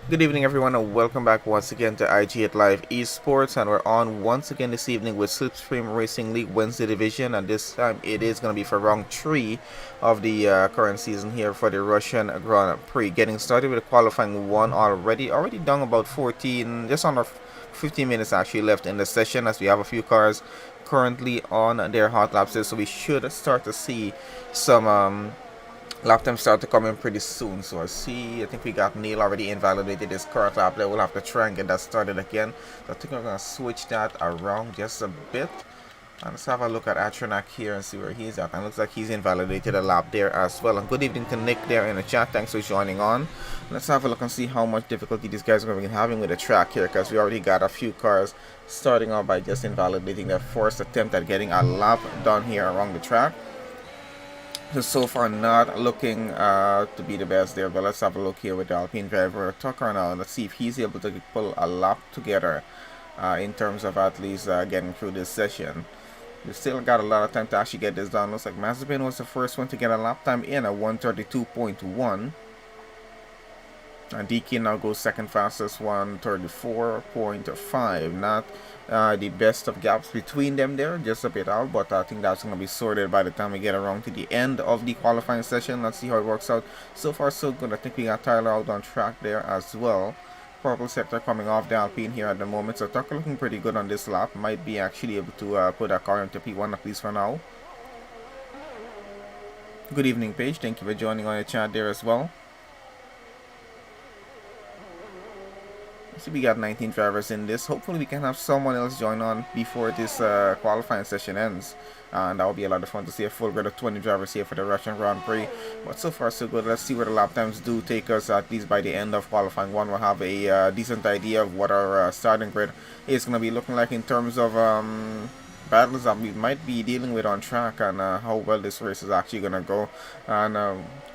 Good evening, everyone, and welcome back once again to IG8Live Esports. And we're on once again this evening with SLIPSTREAM Racing League Wednesday Division, and this time it is going to be for round 3 of the current season here for the Russian Grand Prix. Getting started with qualifying 1 already done about 14, just under 15 minutes actually left in the session, as we have a few cars currently on their hot laps, so we should start to see some lap time start to come in pretty soon. So I think we got Neil already invalidated his current lap there. We'll have to try and get that started again. So I think I'm going to switch that around just a bit. And let's have a look at Atronak here and see where he's at. And looks like he's invalidated a lap there as well. And good evening to Nick there in the chat. Thanks for joining on. Let's have a look and see how much difficulty these guys are going to be having with the track here, because we already got a few cars starting off by just invalidating their first attempt at getting a lap done here around the track. So far not looking to be the best there, but let's have a look here with the Alpine driver Tucker now, and let's see if he's able to pull a lap together in terms of at least getting through this session. We've still got a lot of time to actually get this done. Looks like Mazepin was the first one to get a lap time in at 132.1. DK now goes second fastest, 134.5. Not the best of gaps between them there, just a bit out, but I think that's going to be sorted by the time we get around to the end of the qualifying session. Let's see how it works out. So far so good. I think we got Tyler out on track there as well. Purple sector coming off the Alpine here at the moment, so Tucker looking pretty good on this lap. Might be actually able to put a car into P1 at least for now. Good evening, Paige. Thank you for joining on the chat there as well. So we got 19 drivers in this. Hopefully we can have someone else join on before this qualifying session ends, and that will be a lot of fun to see a full grid of 20 drivers here for the Russian Grand Prix. But so far so good. Let's see where the lap times do take us. At least by the end of qualifying 1, we'll have a decent idea of what our starting grid is going to be looking like in terms of battles that we might be dealing with on track, and how well this race is actually going to go. And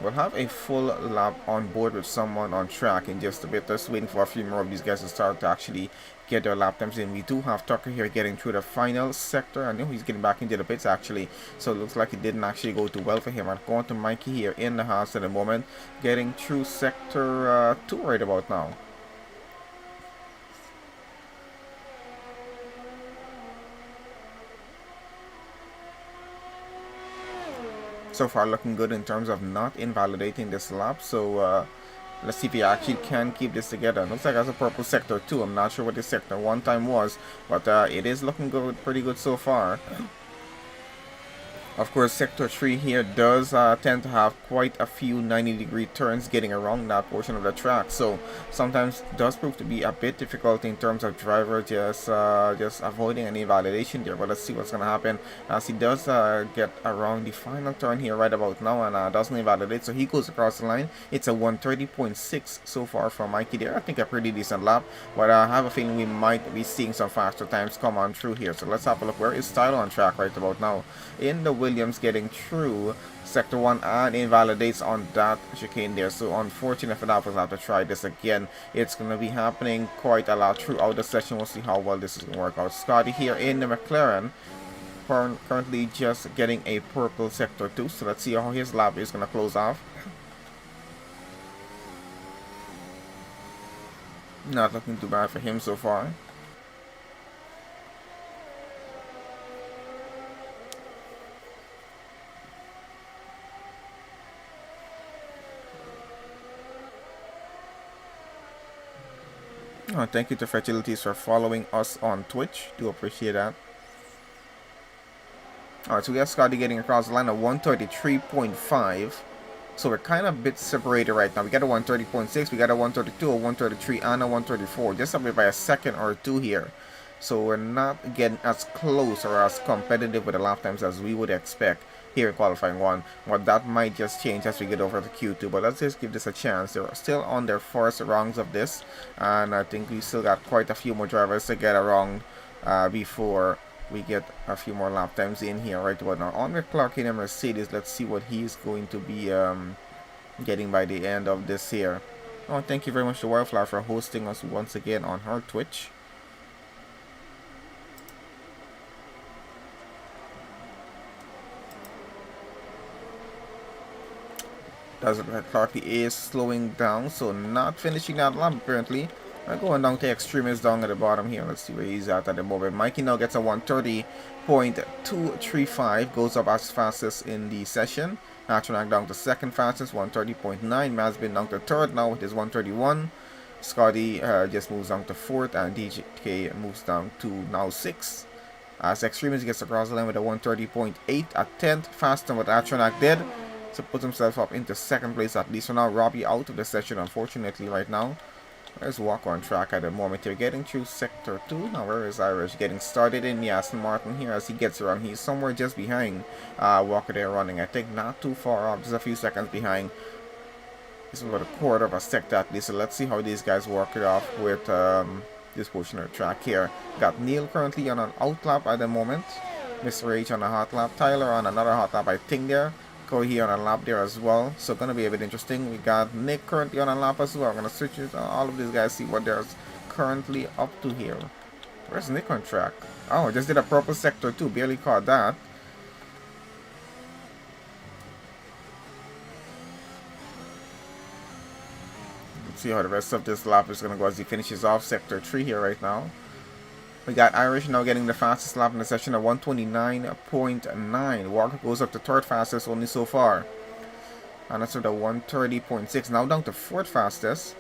we'll have a full lap on board with someone on track in just a bit. Just waiting for a few more of these guys to start to actually get their lap times in. We do have Tucker here getting through the final sector. I know he's getting back into the pits actually, so it looks like it didn't actually go too well for him. I'm going to Mikey here in the house at the moment, getting through sector 2 right about now. So far looking good in terms of not invalidating this lap, so let's see if he actually can keep this together. Looks like that's a purple sector 2. I'm not sure what this sector 1 time was, but it is looking good, pretty good so far. Of course, Sector 3 here does tend to have quite a few 90-degree turns getting around that portion of the track, so sometimes it does prove to be a bit difficult in terms of driver just avoiding any invalidation there. But let's see what's going to happen as he does get around the final turn here right about now, and doesn't invalidate, so he goes across the line. It's a 130.6 so far from Mikey there. I think a pretty decent lap, but I have a feeling we might be seeing some faster times come on through here. So let's have a look. Where is Tyler on track right about now? In the Williams, getting through sector 1 and invalidates on that chicane there. So unfortunate for that, we'll have to try this again. It's going to be happening quite a lot throughout the session. We'll see how well this is going to work out. Scotty here in the McLaren, currently just getting a purple sector 2. So let's see how his lap is going to close off. Not looking too bad for him so far. Thank you to Fragilities for following us on Twitch. Do appreciate that. Alright, so we got Scotty getting across the line at 133.5. So we're kind of a bit separated right now. We got a 130.6, we got a 132, a 133, and a 134. Just a bit by a second or two here. So we're not getting as close or as competitive with the lap times as we would expect here in qualifying 1. But that might just change as we get over to Q2. But let's just give this a chance. They're still on their first rounds of this, and I think we still got quite a few more drivers to get around before we get a few more lap times in here right about now. On with Clark in a Mercedes. Let's see what he's going to be getting by the end of this here. Oh, thank you very much to Wildflower for hosting us once again on her Twitch. Doesn't Clarky is slowing down, so not finishing that lap apparently. Going down to Extremist down at the bottom here. Let's see where he's at the moment. Mikey now gets a 130.235, goes up as fastest in the session. Natronac down to second fastest, 130.9. Mazbin down to third now with his 131. Scotty just moves down to fourth, and DJK moves down to now sixth. As Extremist gets across the line with a 130.8 at 10th, faster than what Natronac did. To put himself up into second place at least. So now Robbie out of the session unfortunately right now. There's Walker on track at the moment. You're getting through sector 2. Now where is Irish getting started in the Aston Martin here as he gets around. He's somewhere just behind Walker there running. I think not too far off, just a few seconds behind. This is about a quarter of a sector at least. So let's see how these guys work it off with this portion of the track here. Got Neil currently on an out lap at the moment. Mr. H on a hot lap. Tyler on another hot lap I think there. Here on a lap there as well, so gonna be a bit interesting. We got Nick currently on a lap as well. I'm gonna switch it all of these guys, see what they're currently up to here. Where's Nick on track? Oh, just did a purple sector too, barely caught that. Let's see how the rest of this lap is gonna go as he finishes off sector 3 here right now. We got Irish now getting the fastest lap in the session at 129.9. Walker goes up to third fastest only so far. And that's at the 130.6. Now down to fourth fastest.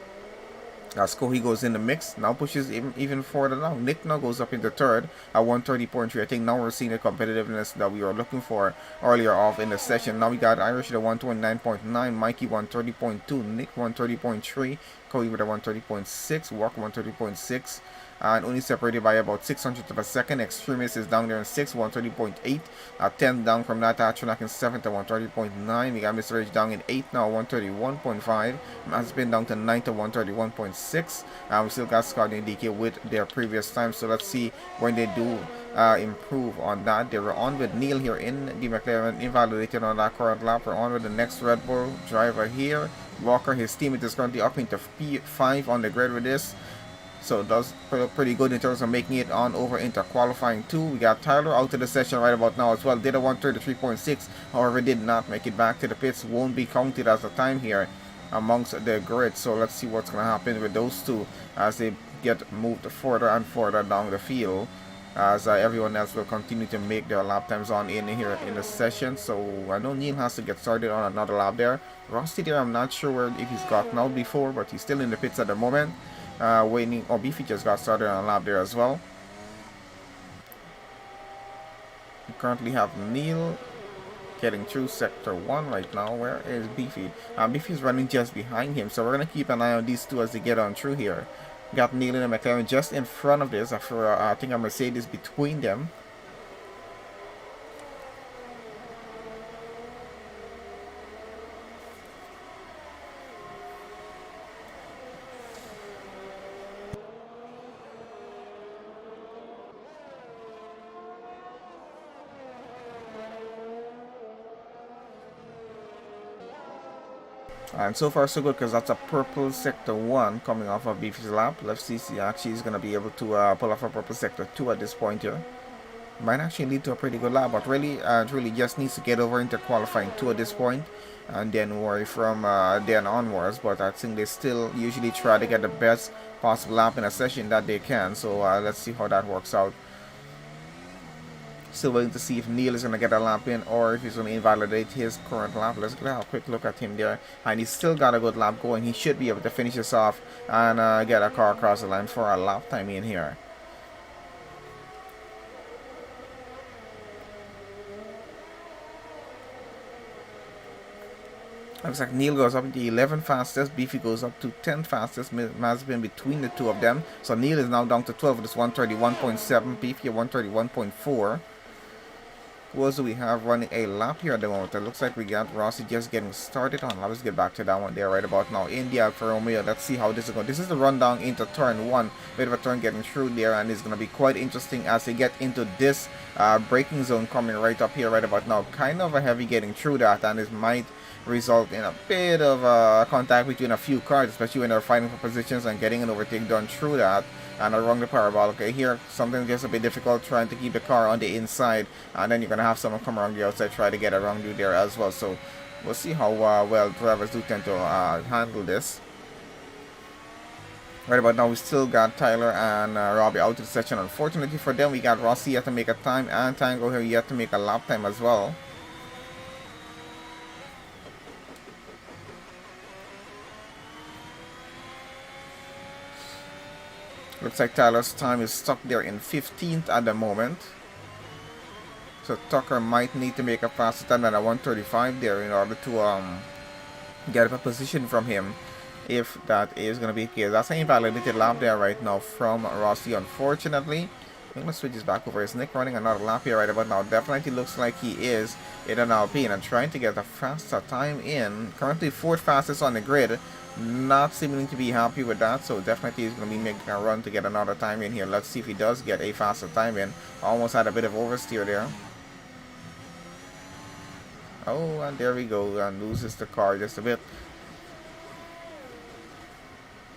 As Kohi goes in the mix. Now pushes even further down. Nick now goes up into third at 130.3. I think now we're seeing the competitiveness that we were looking for earlier off in the session. Now we got Irish at 129.9. Mikey 130.2. Nick 130.3. Kohi with a 130.6. Walker 130.6. And only separated by about 600th of a second. Extremist is down there in 6th, 130.8. 10 down from that. Atronac in 7th at 130.9. We got Mr. H down in 8th now, 131.5. Has been down to 9th at 131.6. We still got Scott and DK with their previous time. So let's see when they do improve on that. They were on with Neil here in the McLaren, invalidated on that current lap. We're on with the next Red Bull driver here. Walker, his teammate is currently up into P5 on the grid with this. So it does pretty good in terms of making it on over into qualifying 2. We got Tyler out of the session right about now as well. Did a 133.6, however did not make it back to the pits. Won't be counted as a time here amongst the grid. So let's see what's going to happen with those two as they get moved further and further down the field. As everyone else will continue to make their lap times on in here in the session. So I know Neil has to get started on another lap there. Rusty there, I'm not sure if he's gotten out before, but he's still in the pits at the moment. Waiting. Oh, Beefy just got started on a lap there as well. We currently have Neil getting through sector 1 right now. Where is Beefy? Beefy's running just behind him, so we're gonna keep an eye on these two as they get on through here. Got Neil and McLaren just in front of this. After I think a Mercedes between them. And so far so good, because that's a purple sector 1 coming off of Beefy's lap. Let's see if actually he's going to be able to pull off a purple sector 2 at this point here. Might actually lead to a pretty good lap, but really just needs to get over into qualifying 2 at this point, and then worry from then onwards. But I think they still usually try to get the best possible lap in a session that they can. So let's see how that works out. Still waiting to see if Neil is going to get a lap in or if he's going to invalidate his current lap. Let's get a quick look at him there. And he's still got a good lap going. He should be able to finish this off and get a car across the line for a lap time in here. Looks like Neil goes up to 11th fastest, Beefy goes up to 10th fastest. Has been between the two of them. So Neil is now down to 12 with this 131.7, Beefy at 131.4. Who else do we have running a lap here at the moment? It looks like we got Rossi just getting started on. Let's get back to that one there right about now. India Alfa Romeo. Let's see how this is going. This is the rundown into turn 1. Bit of a turn getting through there, and it's going to be quite interesting as they get into this braking zone coming right up here right about now. Kind of a heavy getting through that, and it might result in a bit of contact between a few cars, especially when they're fighting for positions and getting an overtake done through that. And along the parabolic here, something just a bit difficult trying to keep the car on the inside, and then you're gonna have someone come around the outside try to get around you there as well. So We'll see how well drivers do tend to handle this. Right about now, we still got Tyler and Robbie out of the session. Unfortunately for them, we got Rossi yet to make a time, and Tango here yet to make a lap time as well. Looks like Tyler's time is stuck there in 15th at the moment. So Tucker might need to make a faster time than a 135 there in order to get a position from him, if that is going to be the case. That's an invalidated lap there right now from Rossi, unfortunately. I'm going to switch this back over. Is Nick running another lap here right about now? Definitely looks like he is in an Alpine and trying to get a faster time in. Currently 4th fastest on the grid. Not seeming to be happy with that, so definitely he's going to be making a run to get another time in here. Let's see if he does get a faster time in. Almost had a bit of oversteer there. Oh, and there we go, and loses the car just a bit.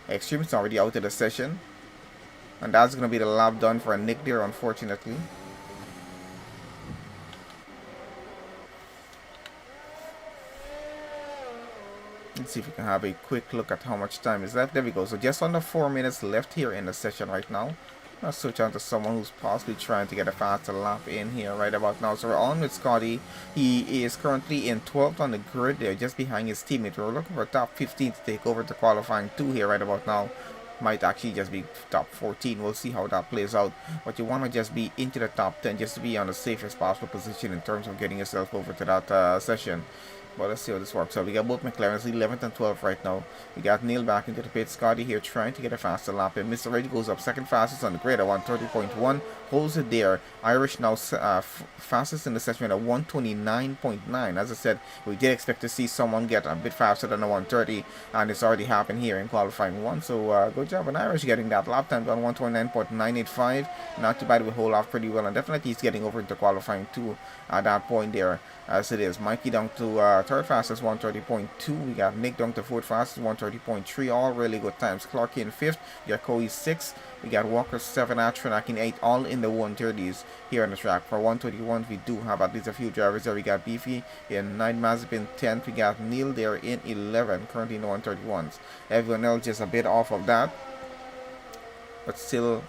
Extreme is already out of the session. And that's going to be the lap done for Nick there, unfortunately. Let's see if we can have a quick look at how much time is left. There we go. So just under 4 minutes left here in the session right now. I'll switch on to someone who's possibly trying to get a faster lap in here right about now. So we're on with Scotty. He is currently in 12th on the grid there, just behind his teammate. We're looking for top 15 to take over to qualifying 2 here right about now. Might actually just be top 14. We'll see how that plays out. But you want to just be into the top 10 just to be on the safest possible position in terms of getting yourself over to that session. But let's see how this works out. We got both McLarens 11th and 12th right now. We got Neil back into the pit. Scotty here trying to get a faster lap. And Mr. Red goes up second fastest on the grid at 130.1. Holds it there. Irish now fastest in the session at 129.9. As I said, we did expect to see someone get a bit faster than the 130. And it's already happened here in qualifying 1. So good job on Irish getting that lap time on 129.985. Not too bad. We hold off pretty well. And definitely he's getting over into qualifying 2 at that point there. As it is, Mikey down to third fastest 130.2. We got Nick down to fourth fastest 130.3. All really good times. Clarky in fifth. We got Coey 6th. We got Walker 7, Atronak in 8. All in the 130s here on the track. For 121, we do have at least a few drivers there. We got Beefy in 9, Mazepin 10th. We got Neil there in 11, currently in the 131s. Everyone else just a bit off of that, but still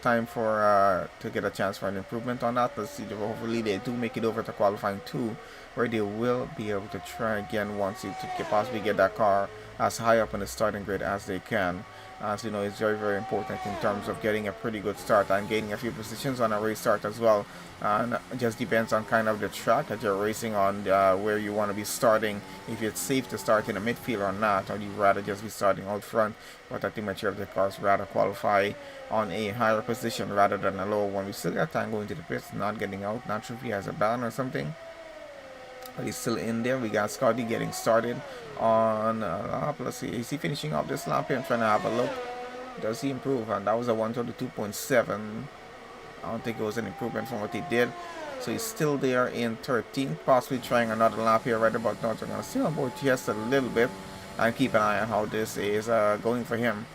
time for to get a chance for an improvement on that. Let's see, hopefully they do make it over to qualifying 2, where they will be able to try again once to possibly get that car as high up on the starting grid as they can. As you know, it's very, very important in terms of getting a pretty good start and gaining a few positions on a race start as well. And it just depends on kind of the track that you're racing on, where you want to be starting, if it's safe to start in the midfield or not, or you'd rather just be starting out front. But I think majority of the cars rather qualify on a higher position rather than a lower one. We still got time going to the pits, not getting out. Not sure if he has a ban or something, but he's still in there. We got Scotty getting started on lap. Let's see, is he finishing up this lap here? I'm trying to have a look. Does he improve? And that was a 132.7. I don't think it was an improvement from what he did. So he's still there in 13th, possibly trying another lap here right about now. So I'm going to stay on board just a little bit and keep an eye on how this is going for him.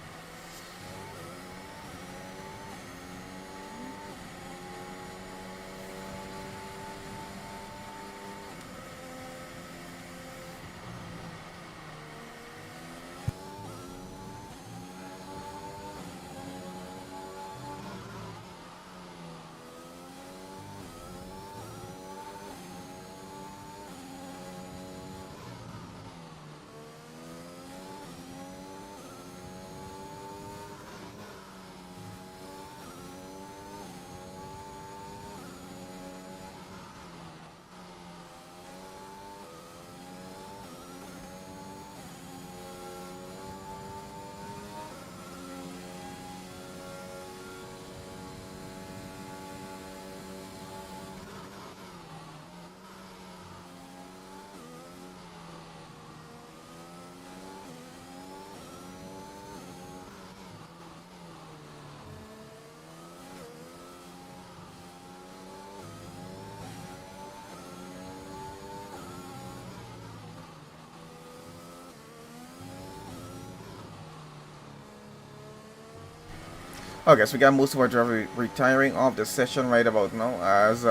Okay, so we got most of our drivers retiring off the session right about now, as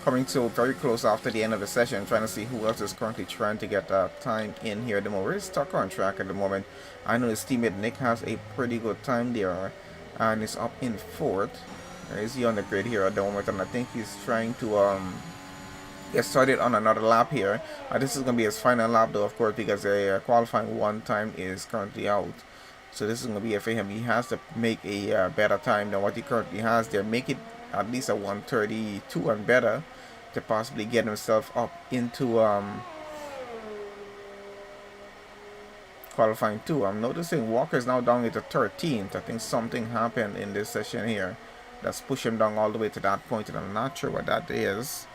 coming to very close after the end of the session, trying to see who else is currently trying to get time in here at the moment. Where's Tucker on track at the moment? I know his teammate Nick has a pretty good time there, and is up in fourth. Is he on the grid here at the moment? And I think he's trying to get started on another lap here. This is going to be his final lap though, of course, because the qualifying one time is currently out. So this is going to be it for him. He has to make a better time than what he currently has there. Make it at least a 1:32 and better to possibly get himself up into qualifying 2. I'm noticing Walker is now down into 13th. I think something happened in this session here that's pushed him down all the way to that point, and I'm not sure what that is.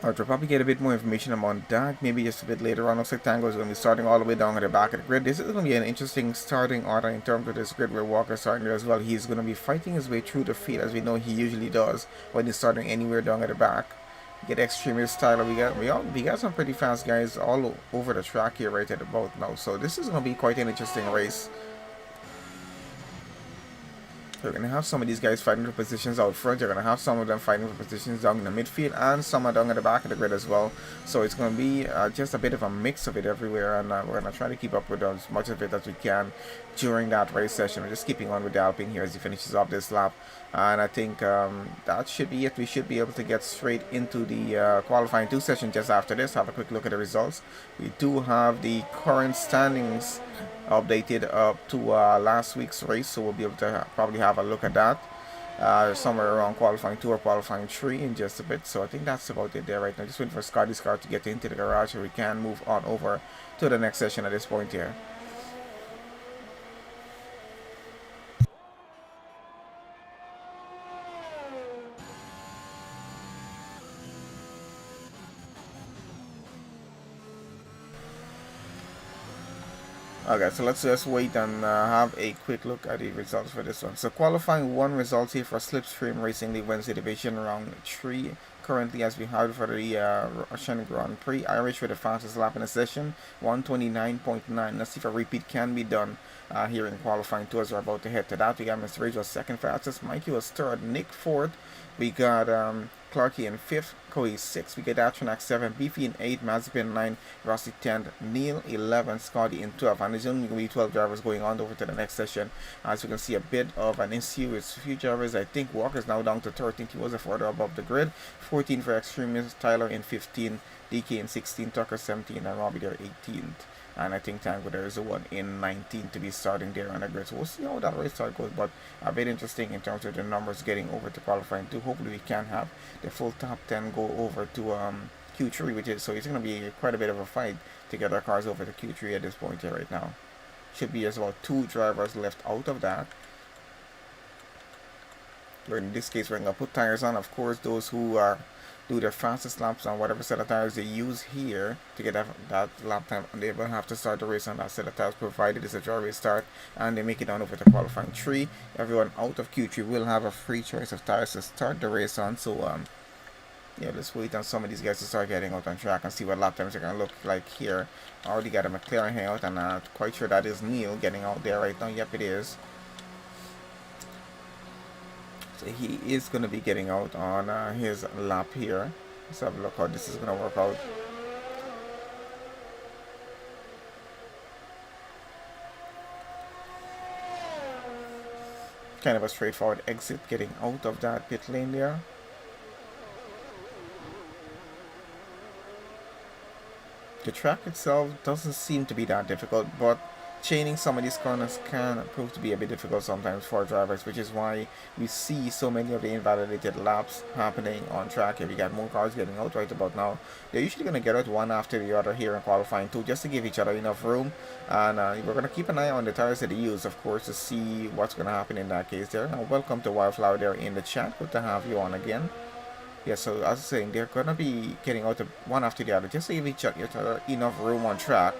Alright, we'll probably get a bit more information about that, maybe just a bit later on. Looks like Tango is going to be starting all the way down at the back of the grid. This is going to be an interesting starting order in terms of this grid where Walker's starting there as well. He's going to be fighting his way through the field, as we know he usually does when he's starting anywhere down at the back. Get Extremist Tyler. We got some pretty fast guys all over the track here right at about now. So this is going to be quite an interesting race. You're going to have some of these guys fighting for positions out front. You're going to have some of them fighting for positions down in the midfield, and some are down at the back of the grid as well. So it's going to be just a bit of a mix of it everywhere, and we're going to try to keep up with as much of it as we can during that race session. We're just keeping on with the Alpine here as he finishes off this lap. And I think that should be it. We should be able to get straight into the qualifying 2 session just after this. Have a quick look at the results. We do have the current standings updated up to last week's race, so we'll be able to probably have a look at that somewhere around qualifying 2 or qualifying 3 in just a bit. So I think that's about it there right now. Just waiting for Scotty's car to get into the garage so we can move on over to the next session at this point here. Okay, so let's just wait and have a quick look at the results for this one. So qualifying 1 results here for Slipstream Racing League Wednesday Division round 3. Currently, as we have for the Russian Grand Prix, Irish with the fastest lap in the session, 129.9. Let's see if a repeat can be done here in qualifying 2 as we're about to head to that. We got Mr. Rage was second fastest, Mikey was third, Nick fourth. We got Clarky in 5th, Cody 6th, we get Atronax 7th, Beefy in 8th, Mazepin 9th, Rossi 10th, Neil 11th, Scotty in 12th, and there's only going to be 12 drivers going on over to the next session. As you can see, a bit of an issue with a few drivers. I think Walker's now down to 13th, he was a further above the grid, 14 for Extremist, Tyler in 15th, DK in 16th, Tucker 17th, and Robbie there 18th. And I think Tango there is the one in 19 to be starting there on the grid. So we'll see how that race start goes, but a bit interesting in terms of the numbers getting over to qualifying 2. Hopefully we can have the full top 10 go over to Q3, which is, so it's going to be quite a bit of a fight to get our cars over to Q3 at this point here right now. Should be just about 2 drivers left out of that. But in this case, we're going to put tires on. Of course, those who are do their fastest laps on whatever set of tires they use here to get that lap time, and they will have to start the race on that set of tires, provided it's a dry race start and they make it on over to qualifying 3. Everyone out of Q3 will have a free choice of tires to start the race on. So yeah, let's wait on some of these guys to start getting out on track and see what lap times are going to look like here. Already got a McLaren here out, and I'm quite sure that is Neil getting out there right now. Yep, it is. So he is going to be getting out on his lap here. Let's have a look how this is going to work out. Kind of a straightforward exit getting out of that pit lane there. The track itself doesn't seem to be that difficult, but chaining some of these corners can prove to be a bit difficult sometimes for drivers, which is why we see so many of the invalidated laps happening on track. If you got more cars getting out right about now, they're usually going to get out one after the other here in qualifying 2, just to give each other enough room. And we're going to keep an eye on the tires that they use, of course, to see what's going to happen in that case there. Now, welcome to Wildflower there in the chat. Good to have you on again. Yeah, so as I was saying, they're going to be getting out one after the other, just to give each other enough room on track,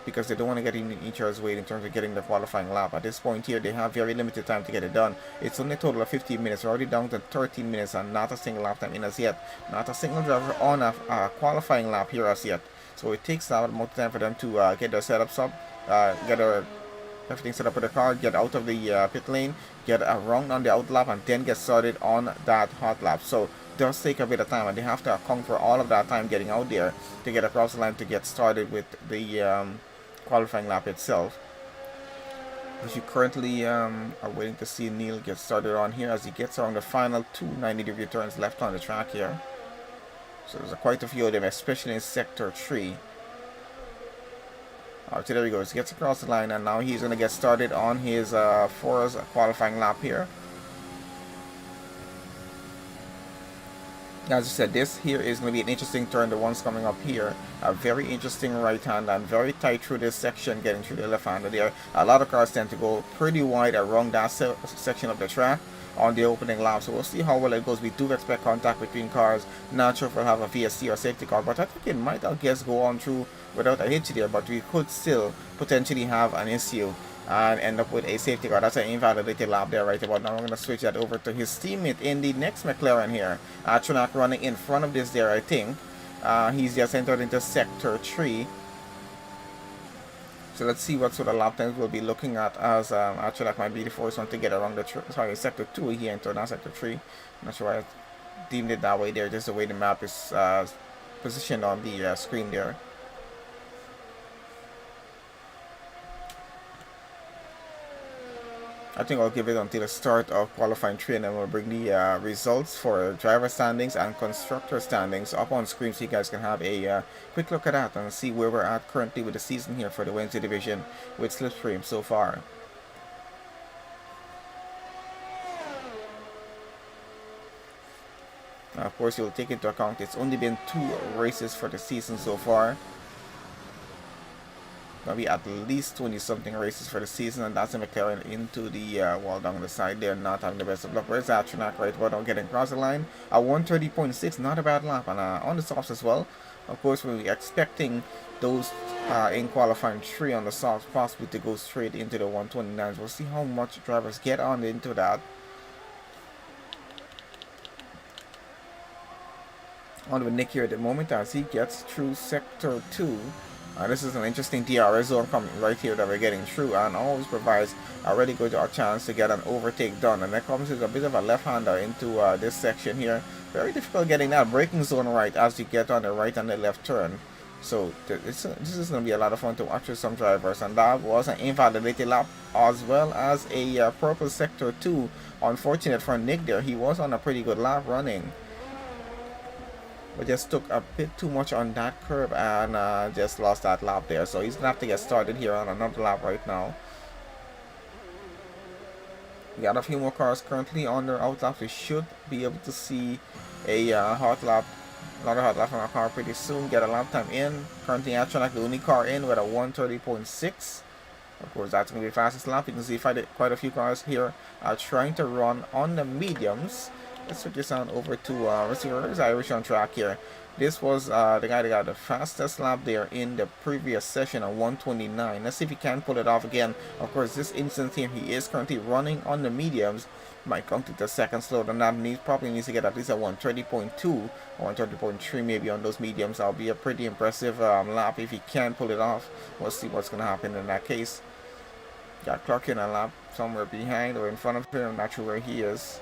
because they don't want to get in each other's way in terms of getting the qualifying lap. At this point here, they have very limited time to get it done. It's only a total of 15 minutes. We're already down to 13 minutes and not a single lap time in as yet. Not a single driver on a qualifying lap here as yet. So it takes a lot more time for them to get their setups up, get everything set up with the car, get out of the pit lane, get around on the out lap, and then get started on that hot lap. So it does take a bit of time, and they have to account for all of that time getting out there to get across the line to get started with the qualifying lap itself. As you currently are waiting to see Neil get started on here as he gets around the final 2 90-degree turns left on the track here. So there's quite a few of them, especially in sector 3. So there he goes, he gets across the line, and now he's going to get started on his fourth qualifying lap here. As I said, this here is going to be an interesting turn, the ones coming up here. A very interesting right hand and very tight through this section, getting through the left hander there. A lot of cars tend to go pretty wide around that section of the track on the opening lap, so we'll see how well it goes. We do expect contact between cars. Not sure if we'll have a VSC or safety car, but I think it might, I guess, go on through without a hitch there, but we could still potentially have an issue and end up with a safety car. That's an invalidated lap there right about now. We're going to switch that over to his teammate in the next McLaren here. Tronak running in front of this there, I think. He's just entered into sector 3. So let's see what sort of lap times we'll be looking at, as Tronak might be the first one to get around the sector 2. He entered on sector 3. I'm not sure why I deemed it that way there, just the way the map is positioned on the screen there. I think I'll give it until the start of qualifying 3, and then we'll bring the results for driver standings and constructor standings up on screen so you guys can have a quick look at that and see where we're at currently with the season here for the Wednesday division with Slipstream so far. Now, of course, you'll take into account it's only been 2 races for the season so far. Gonna be at least 20-something races for the season, and that's a McLaren into the wall down the side there, not having the best of luck. Where's that Tronak right about getting across the line? 130.6, not a bad lap, and on the softs as well. Of course, we'll be expecting those in qualifying 3 on the softs possibly to go straight into the 129s. We'll see how much drivers get on into that. On with Nick here at the moment as he gets through sector 2. This is an interesting DRS zone coming right here that we're getting through, and always provides a really good chance to get an overtake done. And that comes with a bit of a left-hander into this section here. Very difficult getting that braking zone right as you get on the right and the left turn. So this is going to be a lot of fun to watch with some drivers. And that was an invalidated lap as well as a purple sector 2. Unfortunate for Nick there. He was on a pretty good lap running, but just took a bit too much on that curb and just lost that lap there. So he's gonna have to get started here on another lap right now. We got a few more cars currently on their out laps. We should be able to see a hot lap, another hot lap from our car pretty soon. Get a lap time in. Currently Tronak, the only car in with a 130.6. Of course, that's gonna be the fastest lap. You can see quite a few cars here are trying to run on the mediums. Let's switch this on over to let's see where's Irish on track here. This was the guy that got the fastest lap there in the previous session at 129. Let's see if he can pull it off again. Of course, this instance here, he is currently running on the mediums. Might come to the second slow than that. Probably needs to get at least a 130.2 or 130.3 maybe on those mediums. That'll be a pretty impressive lap if he can pull it off. We'll see what's going to happen in that case. Got Clark in a lap somewhere behind or in front of him. I'm not sure where he is.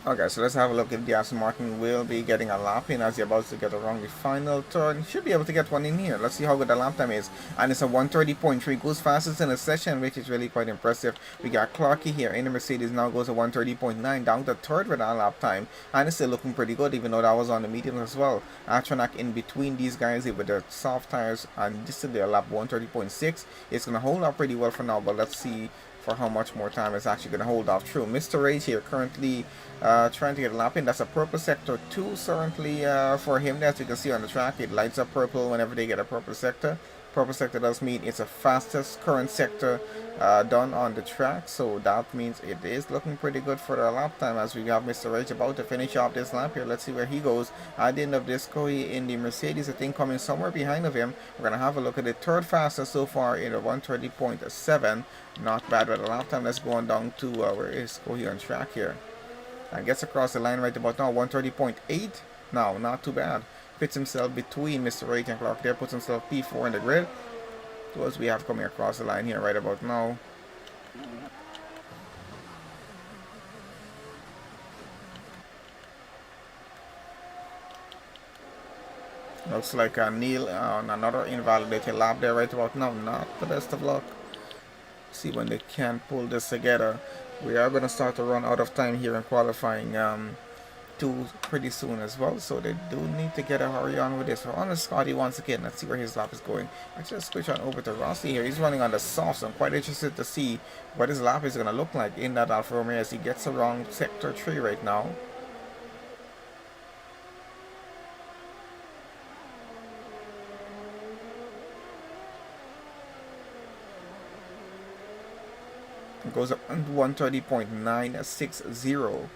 Okay, so let's have a look if the Aston Martin will be getting a lap in as he about to get around the final turn. Should be able to get one in here. Let's see how good the lap time is. And it's a 130.3, goes fastest in the session, which is really quite impressive. We got Clarky here in the Mercedes, now goes to 130.9, down to third with that lap time. And it's still looking pretty good, even though that was on the medium as well. Atronac in between these guys with the soft tires, and this is their lap 130.6. It's going to hold up pretty well for now, but let's see for how much more time it's actually going to hold off through. Mr. Rage here currently trying to get a lap in. That's a purple sector 2 currently for him. As you can see on the track, it lights up purple whenever they get a purple sector. Purple sector does mean it's the fastest current sector done on the track, so that means it is looking pretty good for the lap time as we have Mr. Rage about to finish off this lap here. Let's see where he goes at the end of this. Kohi in the Mercedes, I think, coming somewhere behind of him. We're going to have a look at the third fastest so far in the 130.7. Not bad with the lap time. Let's go on down to where is Kohi on track here. And gets across the line right about now, 130.8. Now, not too bad. Fits himself between Mr. Rage and Clark there, puts himself P4 in the grid. Those we have coming across the line here right about now. Looks like Neil on another invalidated lap there right about now. Not the best of luck. See when they can pull this together. We are going to start to run out of time here in qualifying 2 pretty soon as well, so they do need to get a hurry on with this. We're on to Scotty once again. Let's see where his lap is going. Actually, let's switch on over to Rossi here. He's running on the soft, so I'm quite interested to see what his lap is going to look like in that Alfa Romeo as he gets around sector 3 right now. It goes up to 130.960.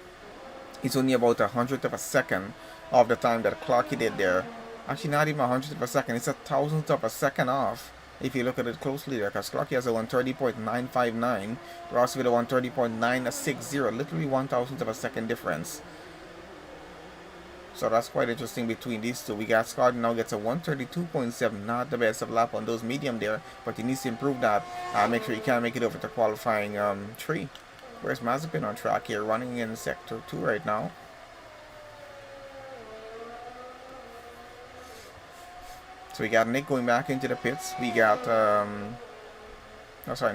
It's only about 100th of a second of the time that Clarky did there. Actually, not even 100th of a second. It's a 1,000th of a second off if you look at it closely there, because Clarky has a 130.959. Ross with a 130.960. Literally 1,000th of a second difference. So that's quite interesting between these two. We got Scott now gets a 132.7. Not the best of lap on those medium there, but he needs to improve that. Make sure he can make it over to qualifying 3. Where's Mazepin on track here, running in sector 2 right now. So we got Nick going back into the pits. We got,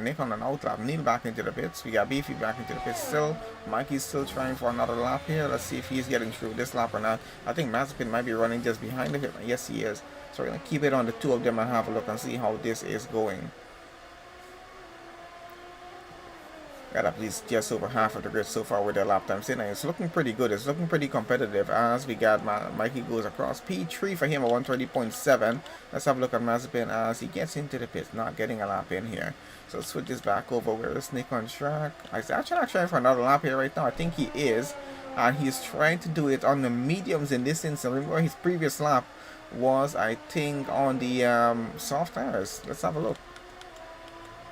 Nick on an out lap. Neil back into the pits. We got Beefy back into the pits still. Mikey's still trying for another lap here. Let's see if he's getting through this lap or not. I think Mazepin might be running just behind him. Yes, he is. So we're going to keep it on the 2 of them and have a look and see how this is going. Got at least just over half of the grid so far with their lap times in, and it's looking pretty good. It's looking pretty competitive as we got Mikey goes across. P3 for him at 130.7. Let's have a look at Mazepin as he gets into the pits, not getting a lap in here. So switch this back over. Where is Nick on track? He's actually not trying for another lap here right now. I think he is. And he's trying to do it on the mediums in this instance. Remember his previous lap was, I think, on the soft tires. Let's have a look.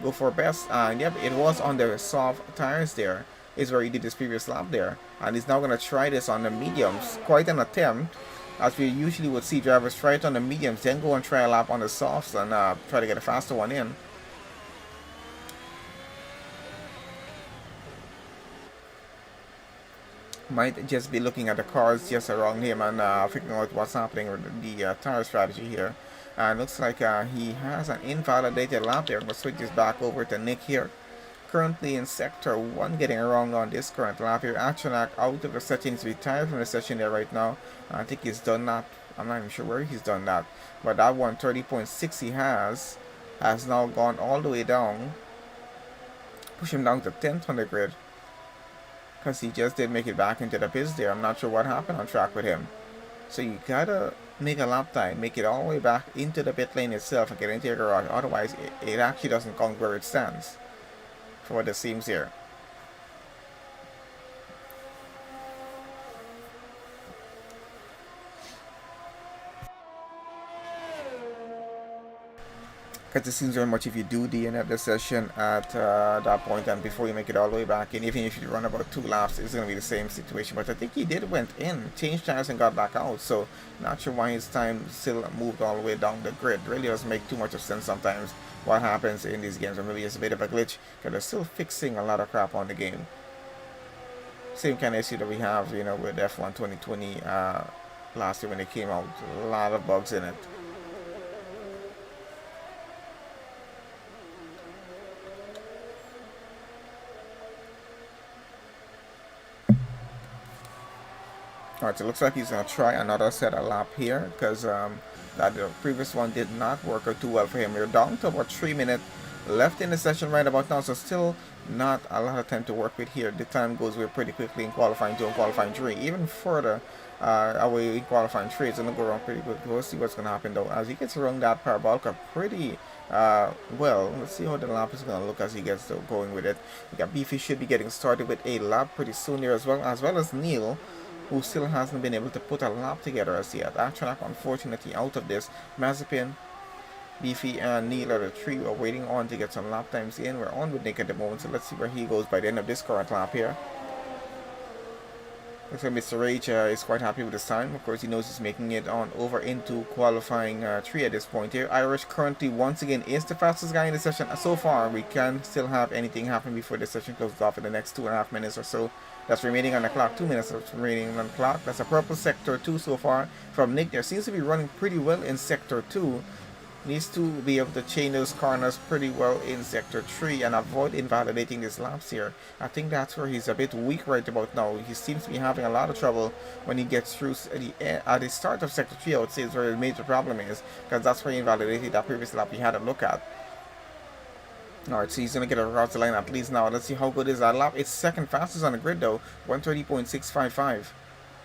Go for best, and yep, it was on the soft tires there is where he did his previous lap there, and he's now going to try this on the mediums. Quite an attempt, as we usually would see drivers try it on the mediums, then go and try a lap on the softs and try to get a faster one in. Might just be looking at the cars just around him and figuring out what's happening with the tire strategy here. Looks like he has an invalidated lap there. We'll switch this back over to Nick here. Currently in sector 1, getting around on this current lap here. Atronac out of the settings, retired from the session there right now. I think he's done that. I'm not even sure where he's done that. But that 130.6 he has now gone all the way down. Push him down to 10th on the grid. Because he just did make it back into the pits there. I'm not sure what happened on track with him. So you gotta make a lap time, make it all the way back into the pit lane itself and get into your garage. Otherwise, it actually doesn't count where it stands, for what it seems here. Because it seems very much if you do the end of the session at that point and before you make it all the way back in, even if you run about 2 laps, it's going to be the same situation. But I think he went in, changed tires and got back out, so not sure why his time still moved all the way down the grid. Really doesn't make too much of sense sometimes what happens in these games, or maybe it's a bit of a glitch because they're still fixing a lot of crap on the game. Same kind of issue that we have, you know, with F1 2020 last year when it came out. A lot of bugs in it. Alright, so it looks like he's going to try another set of lap here because that the previous one did not work out too well for him. We're down to about 3 minutes left in the session right about now, so still not a lot of time to work with here. The time goes away pretty quickly in qualifying 2 and qualifying 3. Even further away in qualifying 3, it's going to go around pretty quick. We'll see what's going to happen though. As he gets around that parabolic pretty well, let's see how the lap is going to look as he gets going with it. We got Beefy should be getting started with a lap pretty soon here as well as Neil, who still hasn't been able to put a lap together as yet. Actually, unfortunately, out of this, Mazepin, Beefy, and Neil are the 3 we're waiting on to get some lap times in. We're on with Nick at the moment, so let's see where he goes by the end of this current lap here. Looks like Mr. Rage is quite happy with his time. Of course, he knows he's making it on over into qualifying 3 at this point here. Irish currently, once again, is the fastest guy in the session. So far, we can still have anything happen before the session closes off in the next 2.5 minutes or so. That's remaining on the clock. 2 minutes remaining on the clock. That's a purple sector 2 so far from Nick. There seems to be running pretty well in sector 2. Needs to be able to chain those corners pretty well in sector 3 and avoid invalidating his laps here. I think that's where he's a bit weak right about now. He seems to be having a lot of trouble when he gets through at the start of sector 3. I would say is where the major problem is, because that's where he invalidated that previous lap he had a look at. Alright, so he's going to get across the line at least now. Let's see how good is that lap. It's second fastest on the grid though, 130.655.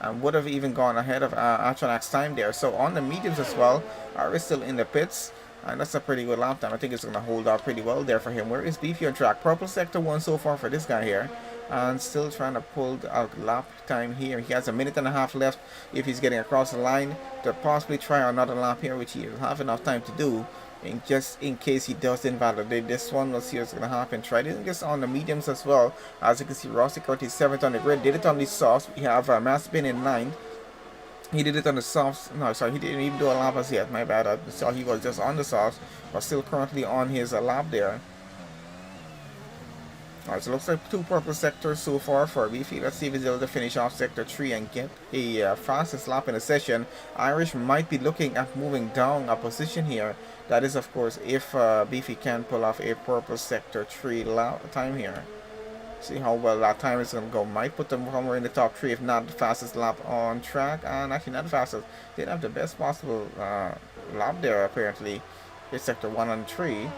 And would have even gone ahead of Atronach's time there. So on the mediums as well, is still in the pits. And that's a pretty good lap time. I think it's going to hold out pretty well there for him. Where is Beefy on track? Purple sector 1 so far for this guy here. And still trying to pull out lap time here. He has a minute and a half left if he's getting across the line to possibly try another lap here, which he'll have enough time to do. And just in case he does invalidate this one, let's see what's going to happen. Try this on the mediums as well. As you can see, Rossi Curtis 7th on the grid. Did it on the softs. We have Mazepin in 9th. He did it on the softs. No, sorry, he didn't even do a lap as yet. My bad. I saw he was just on the softs, but still currently on his lap there. Alright, so it looks like 2 purple sectors so far for Beefy. Let's see if he's able to finish off sector 3 and get a fastest lap in the session. Irish might be looking at moving down a position here. That is, of course, if Beefy can pull off a purple sector 3 lap time here. See how well that time is going to go. Might put them somewhere in the top 3, if not the fastest lap on track. And actually not the fastest. Didn't have the best possible lap there, apparently. It's sector 1 and 3.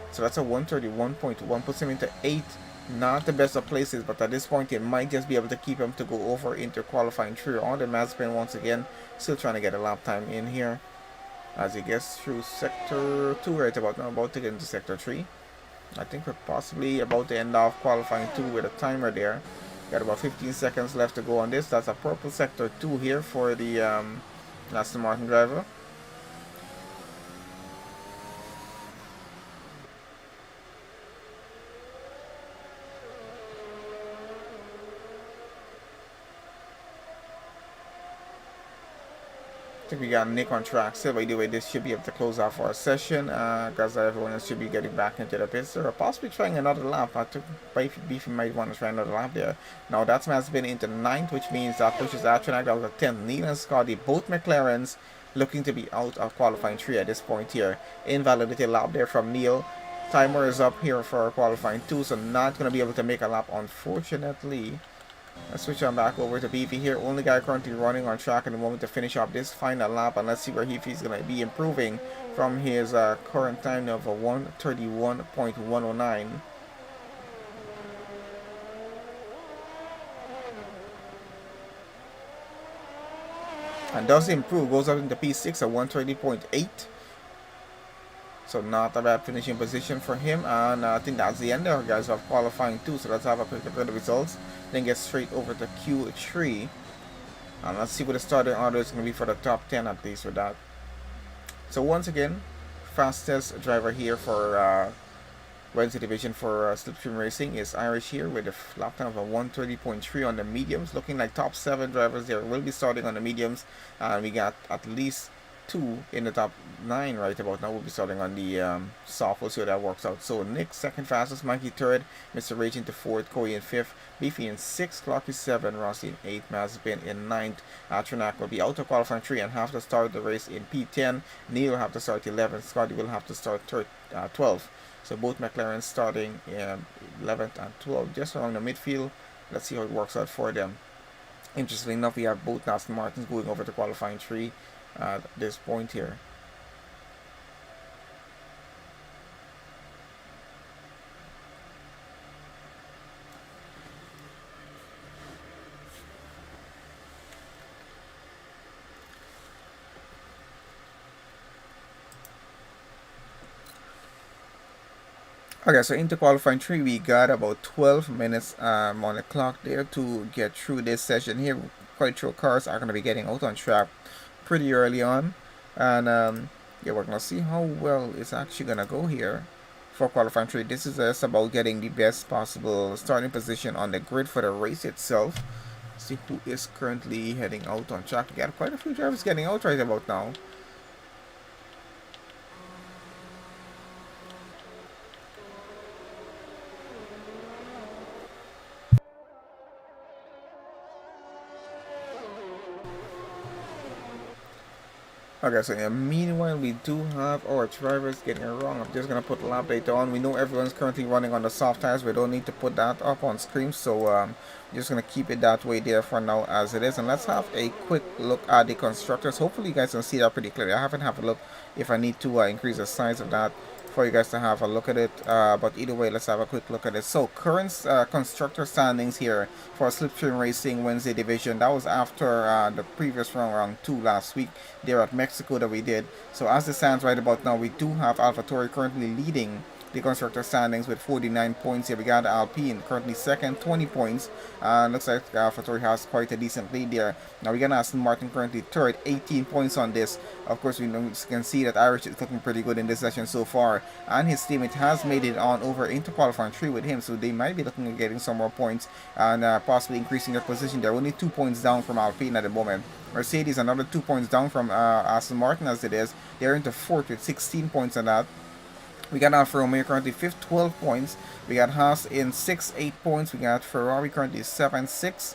So that's a 131.1, puts him into 8. Not the best of places, but at this point it might just be able to keep him to go over into qualifying 3 on the Mazepin once again. Still trying to get a lap time in here as he gets through sector 2 right about now, about to get into sector 3. I think we're possibly about to end off qualifying 2 with a timer there. Got about 15 seconds left to go on this. That's a purple sector 2 here for the Aston Martin driver. I think we got Nick on track still. By the way, this should be able to close off our session because everyone else should be getting back into the pits or possibly trying another lap. I think Beefy might want to try another lap there. Now that's been into 9th, which means that pushes Atronach down to 10th. Neil and Scotty, both McLarens, looking to be out of qualifying 3 at this point here. Invalidity lap there from Neil. Timer is up here for qualifying 2, so not going to be able to make a lap, unfortunately. Let's switch on back over to Beefy here. Only guy currently running on track at the moment to finish off this final lap. And let's see where he's going to be improving from his current time of 131.109. And does improve. Goes up into P6 at 130.8. So not a bad finishing position for him. And I think that's the end there, guys, of qualifying 2. So let's have a quick look at the results. Then get straight over to Q3. And let's see what the starting order is going to be for the top 10 at least with that. So once again, fastest driver here for Wednesday division for Slipstream Racing is Irish here with a lap time of 130.3 on the mediums. Looking like top 7 drivers there will be starting on the mediums. And we got at least 2 in the top 9 right about now. We'll be starting on the soft. We'll see how that works out. So Nick second fastest, Mikey third, Mr. Rage into fourth, Corey in fifth, Beefy in sixth, Clocky 7, Rossi in 8th, Mazepin in ninth. Trinak will be out of qualifying 3 and have to start the race in P10. Neil will have to start 11th, Scotty will have to start 12th. So both McLaren starting 11th and 12th, just around the midfield. Let's see how it works out for them. Interestingly enough, we have both Aston Martins going over to qualifying 3 at this point here. Okay, so into qualifying 3, we got about 12 minutes on the clock there to get through this session here. Quite sure cars are going to be getting out on track pretty early on. And yeah, we're going to see how well it's actually going to go here for qualifying 3. This is just about getting the best possible starting position on the grid for the race itself. See who is currently heading out on track. We got quite a few drivers getting out right about now. Okay, so yeah, meanwhile, we do have our drivers getting it wrong. I'm just going to put lap data on. We know everyone's currently running on the soft tires. We don't need to put that up on screen. So just going to keep it that way there for now as it is. And let's have a quick look at the constructors. Hopefully you guys can see that pretty clearly. I haven't had a look if I need to increase the size of that for you guys to have a look at it, but either way, let's have a quick look at it. So current constructor standings here for Slipstream Racing Wednesday division. That was after the previous round 2 last week there at Mexico that we did. So as it stands right about now, we do have AlphaTauri currently leading the constructor standings with 49 points here. We got Alpine currently second, 20 points. Looks like AlphaTauri has quite a decent lead there. Now we got Aston Martin currently third, 18 points on this. Of course, we can see that Irish is looking pretty good in this session so far, and his teammate has made it on over into qualifying 3 with him, so they might be looking at getting some more points and possibly increasing their position. They're only 2 points down from Alpine at the moment. Mercedes another 2 points down from Aston Martin as it is. They're into fourth with 16 points on that. We got Alfa Romeo currently 5th, 12 points. We got Haas in 6th, 8 points. We got Ferrari currently 7th, 6.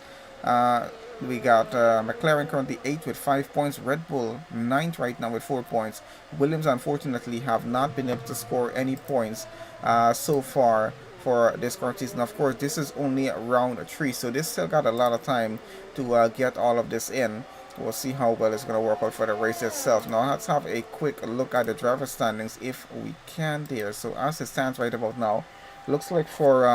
We got McLaren currently 8th with 5 points. Red Bull 9th right now with 4 points. Williams unfortunately have not been able to score any points so far for this current season. Of course, this is only round 3, so this still got a lot of time to get all of this in. We'll see how well it's going to work out for the race itself. Now let's have a quick look at the driver standings if we can there. So as it stands right about now, looks like for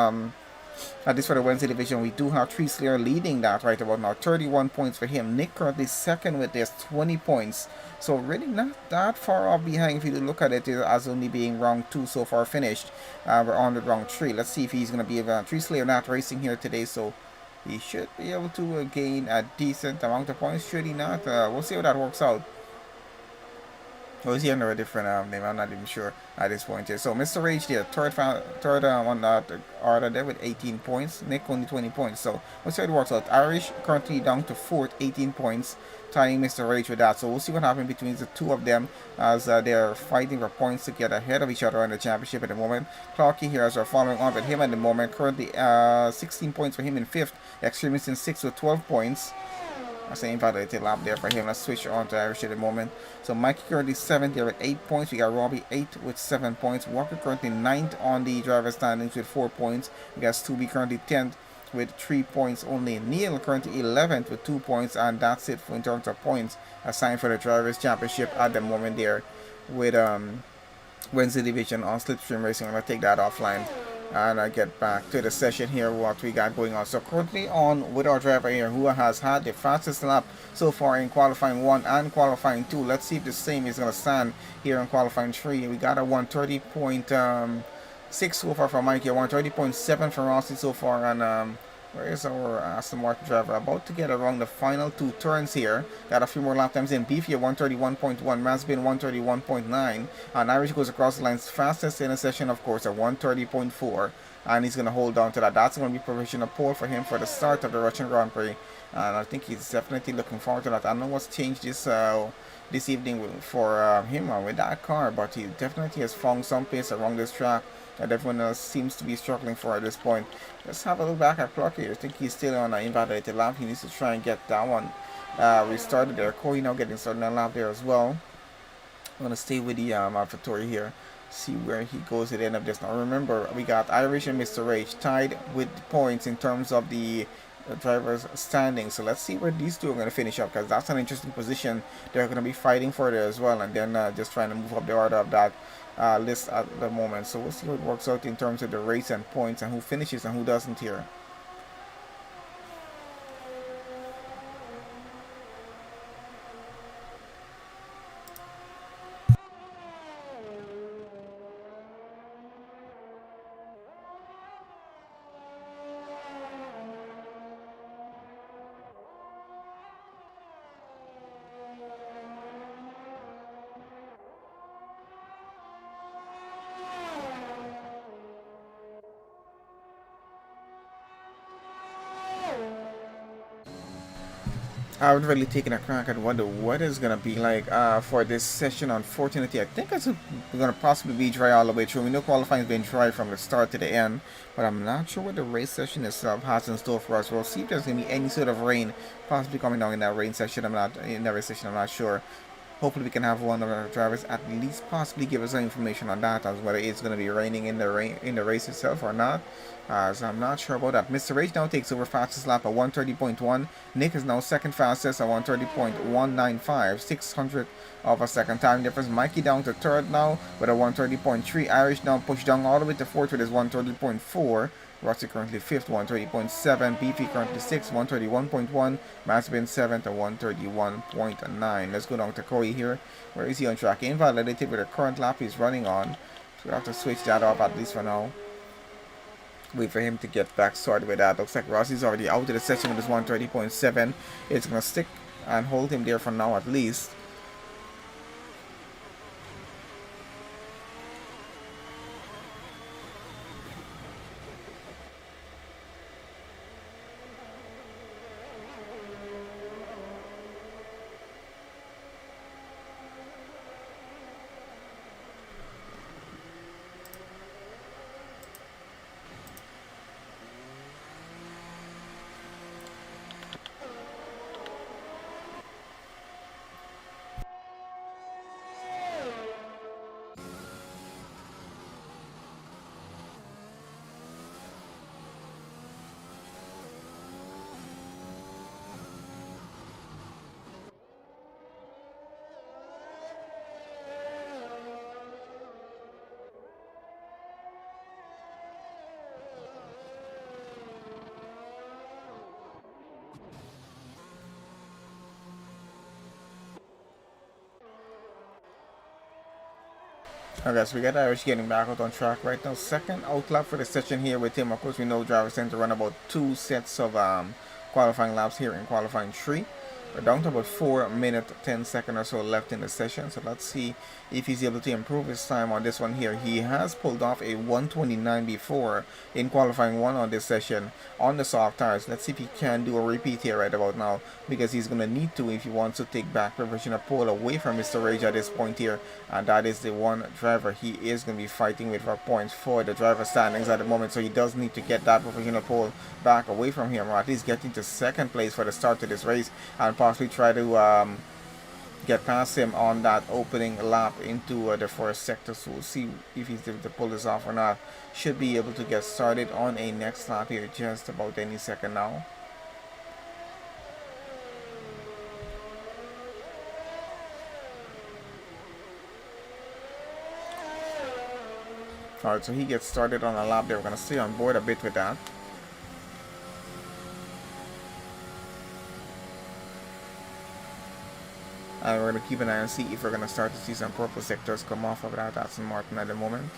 at least for the Wednesday division, we do have Tree Slayer leading that right about now, 31 points for him. Nick currently second with this 20 points, so really not that far off behind if you look at it as only being round 2 so far finished. We're on the round 3. Let's see if he's going to be able. Tree Slayer not racing here today, so he should be able to gain a decent amount of points, should he not? We'll see how that works out. Or is he under a different name? I'm not even sure at this point here. So Mr. Rage there, third on that order there with 18 points. Nick only 20 points. So we'll see how it works out. Irish currently down to 4th, 18 points, tying Mr. Rage with that. So we'll see what happens between the two of them as they're fighting for points to get ahead of each other in the championship at the moment. Clarky here as we're following on with him at the moment. Currently 16 points for him in 5th. Extremist in 6th with 12 points. Same validated lap there for him. Let's switch on to Irish at the moment. So Mikey currently 7th there with 8 points. We got Robbie 8th with 7 points. Walker currently 9th on the driver standings with 4 points. We got Stubby currently 10th with 3 points only. Neil currently 11th with 2 points, and that's it in terms of points assigned for the drivers championship at the moment there with Wednesday division on Slipstream Racing. I'm gonna take that offline and I get back to the session here, what we got going on. So currently on with our driver here who has had the fastest lap so far in qualifying 1 and qualifying 2. Let's see if the same is going to stand here in qualifying 3. We got a 130.6 so far from Mikey, 130.7 for Rossi so far, and where is our Aston Martin driver? About to get around the final 2 turns here. Got a few more lap times in. Beefy at 131.1, Mazepin 131.9, and Irish goes across the lines fastest in a session, of course, at 130.4, and he's going to hold on to that. That's going to be provisional pole for him for the start of the Russian Grand Prix, and I think he's definitely looking forward to that. I don't know what's changed this this evening for him with that car, but he definitely has found some pace around this track that everyone else seems to be struggling for at this point. Let's have a look back at clock here. I think he's still on an invalidated lap. He needs to try and get that one restarted there. Corey now getting started on a lap there as well. I'm going to stay with the AlphaTauri here, see where he goes at the end of this. Now remember, we got Irish and Mr. Rage tied with points in terms of the drivers standing. So let's see where these two are going to finish up, because that's an interesting position they're going to be fighting for there as well, and then just trying to move up the order of that list at the moment. So we'll see how it works out in terms of the race and points and who finishes and who doesn't here. I haven't really taken a crack at what the weather is going to be like for this session. Unfortunately, I think it's going to possibly be dry all the way through. We know qualifying has been dry from the start to the end, but I'm not sure what the race session itself has in store for us. We'll see if there's going to be any sort of rain possibly coming down in that rain session. I'm not sure. Hopefully we can have one of our drivers at least possibly give us some information on that, as whether it's going to be raining in the race itself or not. So I'm not sure about that. Mr. Rage now takes over fastest lap at 130.1. Nick is now second fastest at 130.195, 600 of a second time difference. Mikey down to third now with a 130.3. Irish now pushed down all the way to fourth with his 130.4. Rossi currently 5th, 130.7. Beefy currently 6th, 131.1. Matt's been 7th at 131.9. Let's go down to Corey here. Where is he on track? Invalidated with the current lap he's running on. So we have to switch that off at least for now. Wait for him to get back started with that. Looks like Rossi's already out of the session with his 130.7. It's going to stick and hold him there for now at least. Okay, so we got Irish getting back out on track right now. Second out lap for the session here with him. Of course, we know drivers tend to run about 2 sets of qualifying laps here in qualifying 3. We're down to about 4 minutes 10 seconds or so left in the session, so let's see if he's able to improve his time on this one here. He has pulled off a 129 before in qualifying 1 on this session on the soft tires. Let's see if he can do a repeat here right about now, because he's going to need to if he wants to take back provisional pole away from Mr. Rage at this point here, and that is the one driver he is going to be fighting with for points for the driver standings at the moment. So he does need to get that provisional pole back away from him, or at least get into second place for the start of this race, and possibly try to get past him on that opening lap into the first sector. So we'll see if he's able to pull this off or not. Should be able to get started on a next lap here just about any second now. Alright, so he gets started on a lap there. We're going to stay on board a bit with that. And we're going to keep an eye and see if we're going to start to see some purple sectors come off of that Aston Martin at the moment.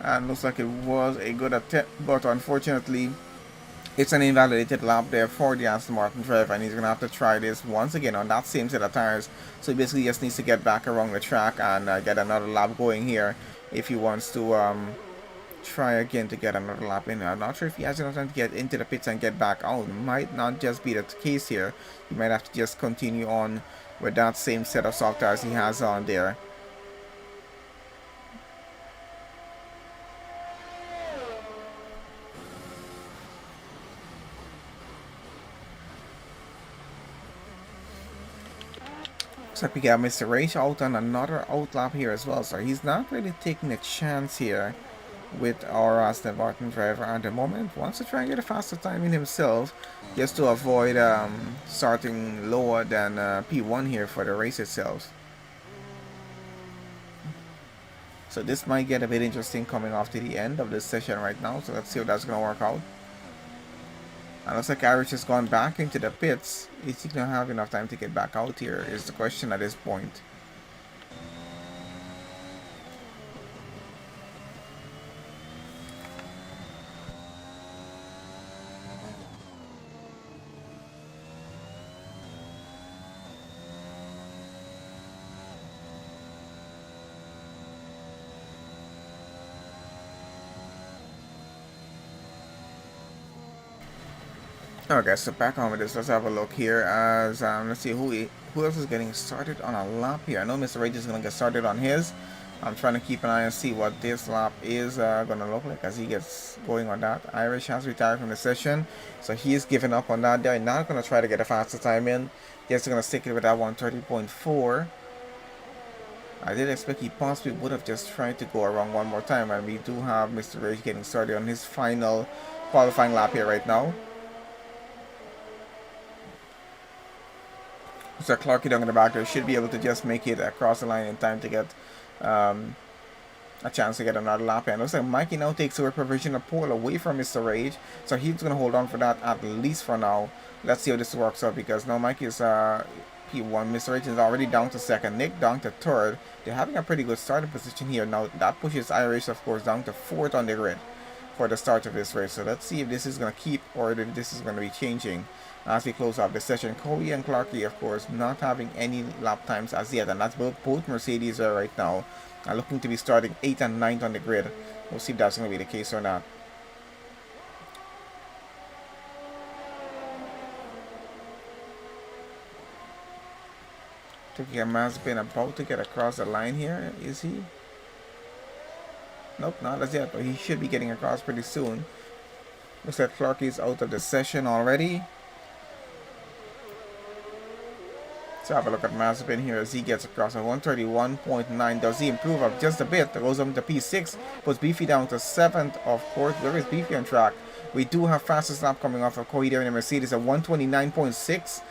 And looks like it was a good attempt, but unfortunately It's an invalidated lap there for the Aston Martin driver, and he's going to have to try this once again on that same set of tires. So he basically just needs to get back around the track and get another lap going here if he wants to try again to get another lap in. I'm not sure if he has enough time to get into the pits and get back out. Might not just be the case here. He might have to just continue on with that same set of soft tires he has on there. Looks like we got Mr. H out on another outlap here as well, so he's not really taking a chance here with our Aston Martin driver at the moment. Wants to try and get a faster time in himself just to avoid starting lower than P1 here for the race itself. So this might get a bit interesting coming off to the end of this session right now, so let's see how that's going to work out. And looks like Irish has gone back into the pits. Is he going to have enough time to get back out here is the question at this point. Okay, so back on with this. Let's have a look here as let's see who else is getting started on a lap here. I know Mr. Rage is gonna get started on his. I'm trying to keep an eye and see what this lap is gonna look like as he gets going on that. Irish has retired from the session, so he is giving up on that. They're not gonna try to get a faster time in. Just gonna stick it with that 130.4. I did expect he possibly would have just tried to go around one more time, and we do have Mr. Rage getting started on his final qualifying lap here right now. So Clarky down in the back there should be able to just make it across the line in time to get a chance to get another lap in. Looks like Mikey now takes away provisional pole away from Mr. Rage, so he's going to hold on for that at least for now. Let's see how this works out, because now Mikey is P1. Mr. Rage is already down to second. Nick down to third. They're having a pretty good starting position here. Now that pushes Irish, of course, down to fourth on the grid for the start of this race. So let's see if this is going to keep or if this is going to be changing as we close out the session. Corey and Clarky, of course, not having any lap times as yet, and that's both Mercedes are right now looking to be starting 8th and 9th on the grid. We'll see if that's going to be the case or not. Tukiyama's been about to get across the line here, is he? Nope, not as yet, but he should be getting across pretty soon. Looks like Clarky's out of the session already. So have a look at Mazepin here as he gets across at 131.9. Does he improve up just a bit? Goes up to P6, puts Beefy down to 7th, of course. Where is Beefy on track? We do have fastest lap coming off of Cody there in the Mercedes at 129.6.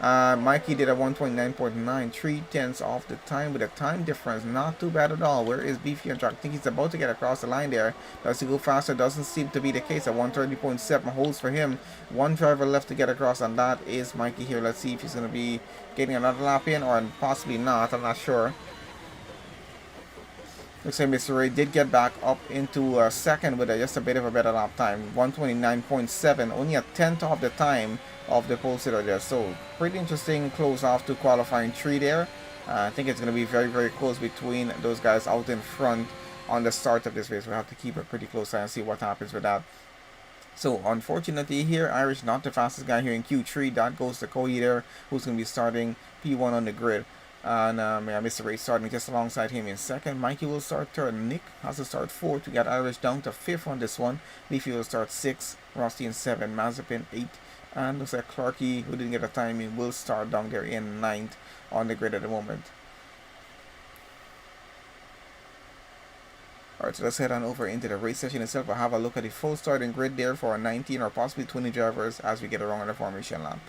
Mikey did a 129.9, 3/10 off the time with a time difference. Not too bad at all. Where is Beefy on track? I think he's about to get across the line there. Does he go faster? Doesn't seem to be the case. At 130.7 holds for him. One driver left to get across, and that is Mikey here. Let's see if he's going to be getting another lap in or possibly not. I'm not sure. Looks like Mr. Ray did get back up into second with just a bit of a better lap time. 129.7, only a tenth of the time of the pole sitter there. So pretty interesting close off to qualifying 3 there. I think it's going to be very, very close between those guys out in front on the start of this race. We'll have to keep a pretty close eye and see what happens with that. So unfortunately here, Irish not the fastest guy here in Q3. That goes to Cody there, who's going to be starting P1 on the grid. And Mr. Ray starting just alongside him in second. Mikey will start third. Nick has to start fourth. We got Irish down to fifth on this one. Leafy will start sixth. Rusty in seven. Mazepin 8. And looks like Clarky, who didn't get a time in, will start down there in 9th on the grid at the moment. Alright, so let's head on over into the race session itself. I'll have a look at the full starting grid there for 19 or possibly 20 drivers as we get around on the formation lap.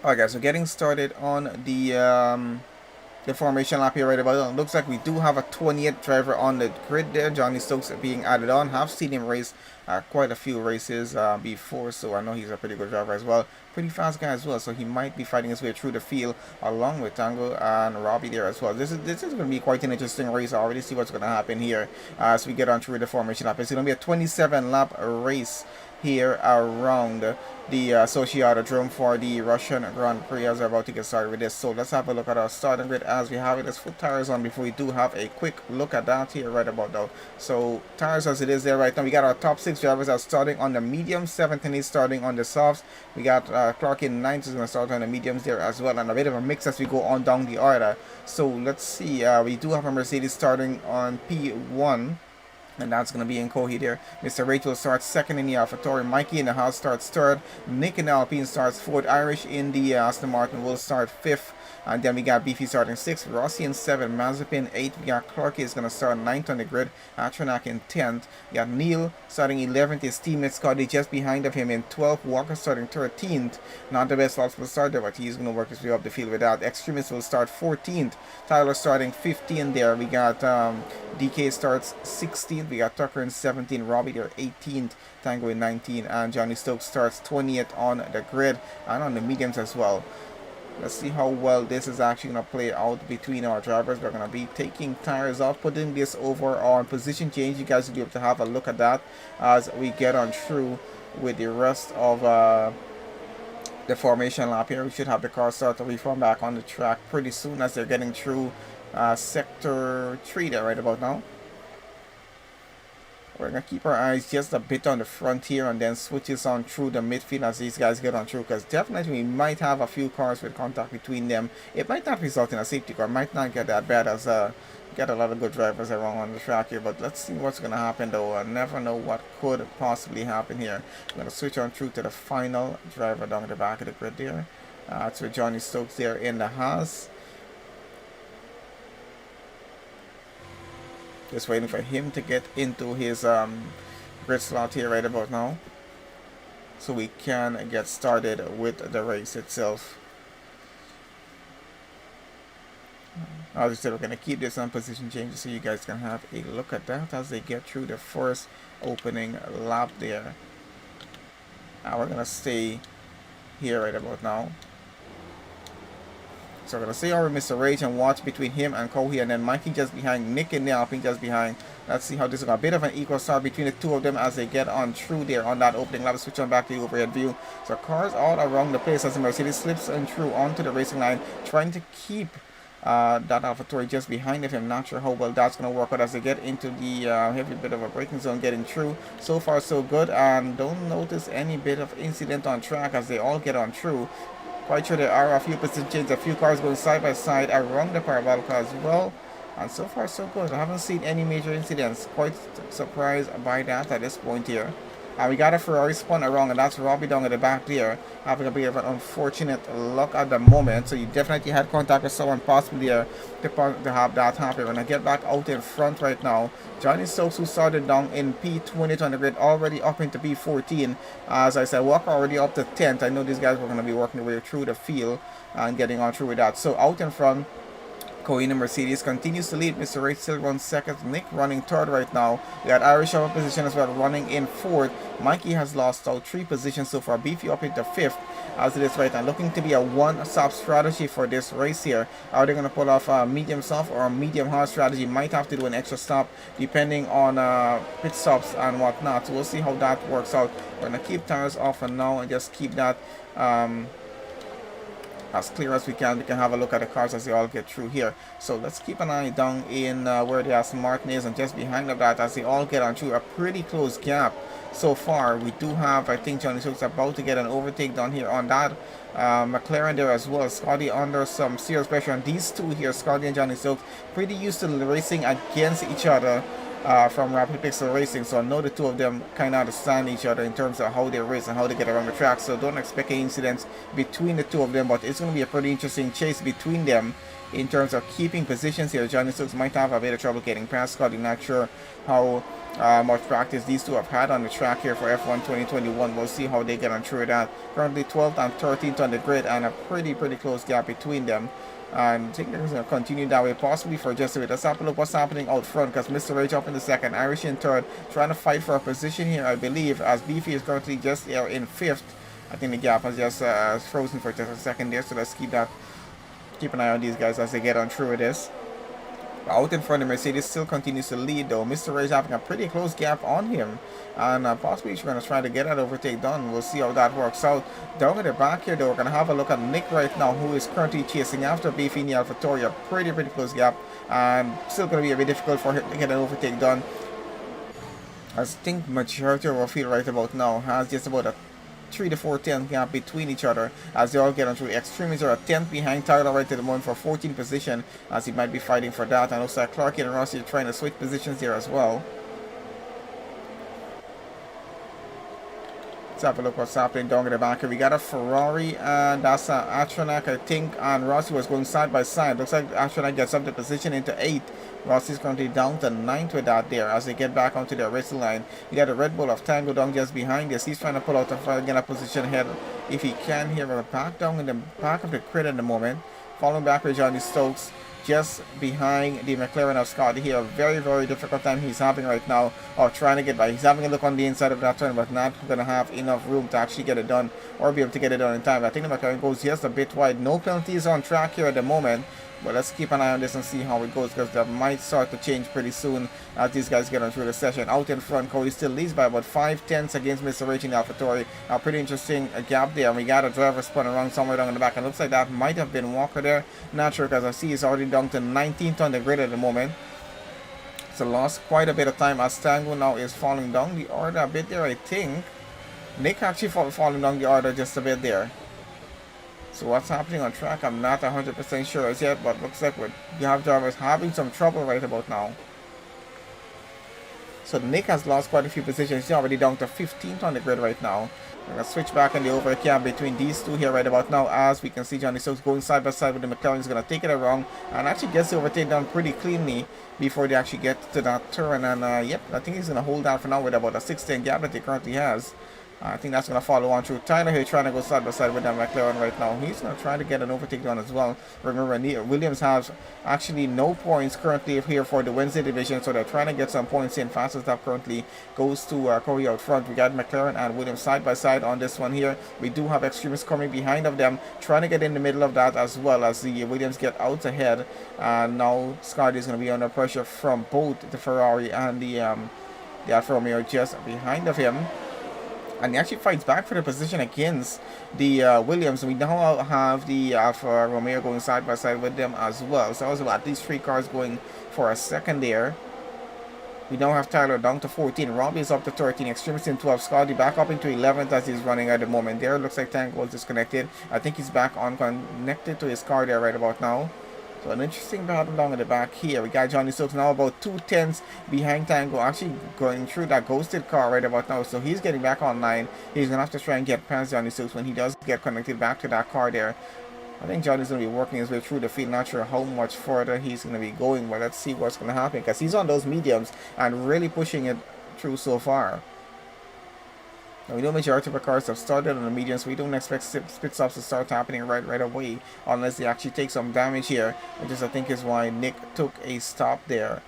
Alright guys, so getting started on the formation lap here right about now. Looks like we do have a 20th driver on the grid there. Johnny Stokes being added on. Have seen him race quite a few races before, so I know he's a pretty good driver as well. Pretty fast guy as well, so he might be fighting his way through the field along with Tango and Robbie there as well. This is going to be quite an interesting race. I already see what's going to happen here as we get on through the formation lap. It's going to be a 27 lap race here around the Societadrome for the Russian Grand Prix as we're about to get started with this. So let's have a look at our starting grid as we have it. Let's put tires on before we do have a quick look at that here right about now. So tires as it is there right now. We got our top 6 drivers are starting on the medium, 7th and 8th starting on the softs. We got Clark in 9th is going to start on the mediums there as well, and a bit of a mix as we go on down the order. So let's see, we do have a Mercedes starting on P1. And that's going to be in Kohi there. Mr. Rachel starts second in the AlphaTauri. Mikey in the Haas starts third. Nick in the Alpine starts fourth. Irish in the Aston Martin will start fifth. And then we got Beefy starting 6th, Rossi in 7th, Mazepin 8th, we got Clark is going to start 9th on the grid, Atronak in 10th, we got Neil starting 11th, his teammate Scotty just behind of him in 12th, Walker starting 13th, not the best possible starter, but he's going to work his way up the field with that. Extremist will start 14th, Tyler starting 15th there, we got DK starts 16th, we got Tucker in 17th, Robbie there 18th, Tango in 19th, and Johnny Stokes starts 20th on the grid and on the mediums as well. Let's see how well this is actually going to play out between our drivers. We're going to be taking tires off, putting this over on position change. You guys will be able to have a look at that as we get on through with the rest of the formation lap here. We should have the car start to reform back on the track pretty soon as they're getting through sector 3 there right about now. We're going to keep our eyes just a bit on the front here and then switch this on through the midfield as these guys get on through, because definitely we might have a few cars with contact between them. It might not result in a safety car, might not get that bad as get a lot of good drivers around on the track here, but let's see what's going to happen though. I never know what could possibly happen here. I'm going to switch on through to the final driver down the back of the grid there. That's with Johnny Stokes there in the Haas. Just waiting for him to get into his grid slot here right about now, so we can get started with the race itself. As I said, we're going to keep this on position changes so you guys can have a look at that as they get through the first opening lap there. Now we're going to stay here right about now. So we're going to stay over Mr. Rage and watch between him and Kohi, and then Mikey just behind, Nick in the Alpine just behind. Let's see how this is going. A bit of an equal start between the two of them as they get on through there on that opening lap. Switch on back to the overhead view. So cars all around the place as the Mercedes slips on through onto the racing line, trying to keep that AlphaTauri just behind of him. Not sure how well that's going to work out as they get into the heavy bit of a braking zone getting through. So far so good, and don't notice any bit of incident on track as they all get on through. Quite sure there are a few position changes, a few cars going side by side around the parabolica as well. And so far so good. I haven't seen any major incidents. Quite surprised by that at this point here. And we got a Ferrari spun around, and that's Robbie down at the back there, having a bit of an unfortunate luck at the moment. So you definitely had contact with someone possibly there to have that happen. When I get back out in front right now, Johnny Stokes, who started down in P20 on the grid, already up into P14. As I said, Walker already up to 10th. I know these guys were going to be working their way through the field and getting on through with that. So out in front, Cohen Mercedes continues to lead. Mr. Ray still runs second. Nick running third right now. We got Irish out of position as well, running in fourth. Mikey has lost out 3 positions so far. Beefy up into 5th as it is right now. Looking to be a one-stop strategy for this race here. Are they going to pull off a medium soft or a medium hard strategy? Might have to do an extra stop depending on pit stops and whatnot. So we'll see how that works out. We're going to keep tires off for now and just keep that as clear as we can. We can have a look at the cars as they all get through here. So let's keep an eye down in where the Aston Martin is, and just behind of that as they all get on through. A pretty close gap so far. We do have, I think, Johnny Stokes about to get an overtake down here on that McLaren there as well. Scotty under some serious pressure, and these two here, Scotty and Johnny Stokes, pretty used to racing against each other from Rapid Pixel Racing, so I know the two of them kind of understand each other in terms of how they race and how they get around the track. So don't expect any incidents between the two of them, but it's going to be a pretty interesting chase between them in terms of keeping positions here. Johnny Stokes might have a bit of trouble getting past Scotty. Not sure how much practice these two have had on the track here for F1 2021. We'll see how they get on through that. Currently 12th and 13th on the grid, and a pretty close gap between them. And I think they're going to continue that way, possibly for just a bit. Let's have a look what's happening out front, because Mr. Rage up in the second, Irish in third, trying to fight for a position here, I believe, as Beefy is currently just here in fifth. I think the gap has just frozen for just a second there, so let's keep an eye on these guys as they get on through with this. Out in front of Mercedes still continues to lead though. Mr. Ray is having a pretty close gap on him, and possibly he's going to try to get that overtake done. We'll see how that works out. Down at the back here though, we're going to have a look at Nick right now, who is currently chasing after Beefy in the AlphaTauri. A pretty close gap, and still going to be a bit difficult for him to get an overtake done. I think majority of our field right about now has just about a 3 to 4 10th gap between each other as they all get on through. Extremes are a 10th behind Tyler right at the moment for 14th position, as he might be fighting for that. And also Clark and Rossi are trying to switch positions here as well. Let's have a look what's happening down in the back here. We got a Ferrari, and that's Atronak, I think, and Rossi was going side by side. Looks like Atronak gets up the position into 8th. Rossi's currently down to 9th with that there as they get back onto their race line. You got a Red Bull of Tango down just behind this. He's trying to pull out the front, get a position ahead if he can here. We're back down in the back of the grid at the moment. Following back with Johnny Stokes just behind the McLaren of Scott here. A very difficult time he's having right now of trying to get by. He's having a look on the inside of that turn, but not going to have enough room to actually get it done or be able to get it done in time. I think the McLaren goes just a bit wide. No penalties on track here at the moment. But let's keep an eye on this and see how it goes, because that might start to change pretty soon as these guys get on through the session. Out in front, Cody still leads by about 5 tenths against Mr. Rage in the AlphaTauri. A pretty interesting gap there. We got a driver spun around somewhere down in the back. It looks like that might have been Walker there. Not sure, because I see he's already down to 19th on the grid at the moment. So lost quite a bit of time as Tango now is falling down the order a bit there, I think. Nick actually falling down the order just a bit there. So what's happening on track, I'm not 100% sure as yet, but looks like we have drivers having some trouble right about now. So Nick has lost quite a few positions. He's already down to 15th on the grid right now. We're going to switch back in the overtake cam between these two here right about now, as we can see Johnny Stokes going side by side with the McLaren. He's going to take it around and actually gets the overtake done pretty cleanly before they actually get to that turn. And yep, I think he's going to hold that for now with about a 6-10 gap that he currently has. I think that's going to follow on through. Tyler here trying to go side by side with that McLaren right now. He's going to try to get an overtake done as well. Remember, Williams has actually no points currently here for the Wednesday division, so they're trying to get some points in. Fastest lap currently goes to Corey out front. We got McLaren and Williams side by side on this one here. We do have extremists coming behind of them, trying to get in the middle of that as well as the Williams get out ahead. And now Scott is going to be under pressure from both the Ferrari and the Alfa Romeo just behind of him. And he actually fights back for the position against the Williams. We now have the Alfa Romeo going side by side with them as well. So also at least 3 cars going for a second there. We now have Tyler down to 14. Robbie is up to 13. Extremist in 12. Scotty back up into 11th as he's running at the moment there. Looks like Tank was disconnected. I think he's back on connected to his car there right about now. So an interesting battle down in the back here. We got Johnny Stokes now about 2 tenths behind Tango, actually going through that ghosted car right about now. So he's getting back online. He's going to have to try and get past Johnny Stokes when he does get connected back to that car there. I think Johnny's going to be working his way through the field. Not sure how much further he's going to be going, but let's see what's going to happen, because he's on those mediums and really pushing it through so far. Now, we know majority of our cars have started on the medium, so we don't expect pit stops to start happening right away unless they actually take some damage here, which is I think is why Nick took a stop there.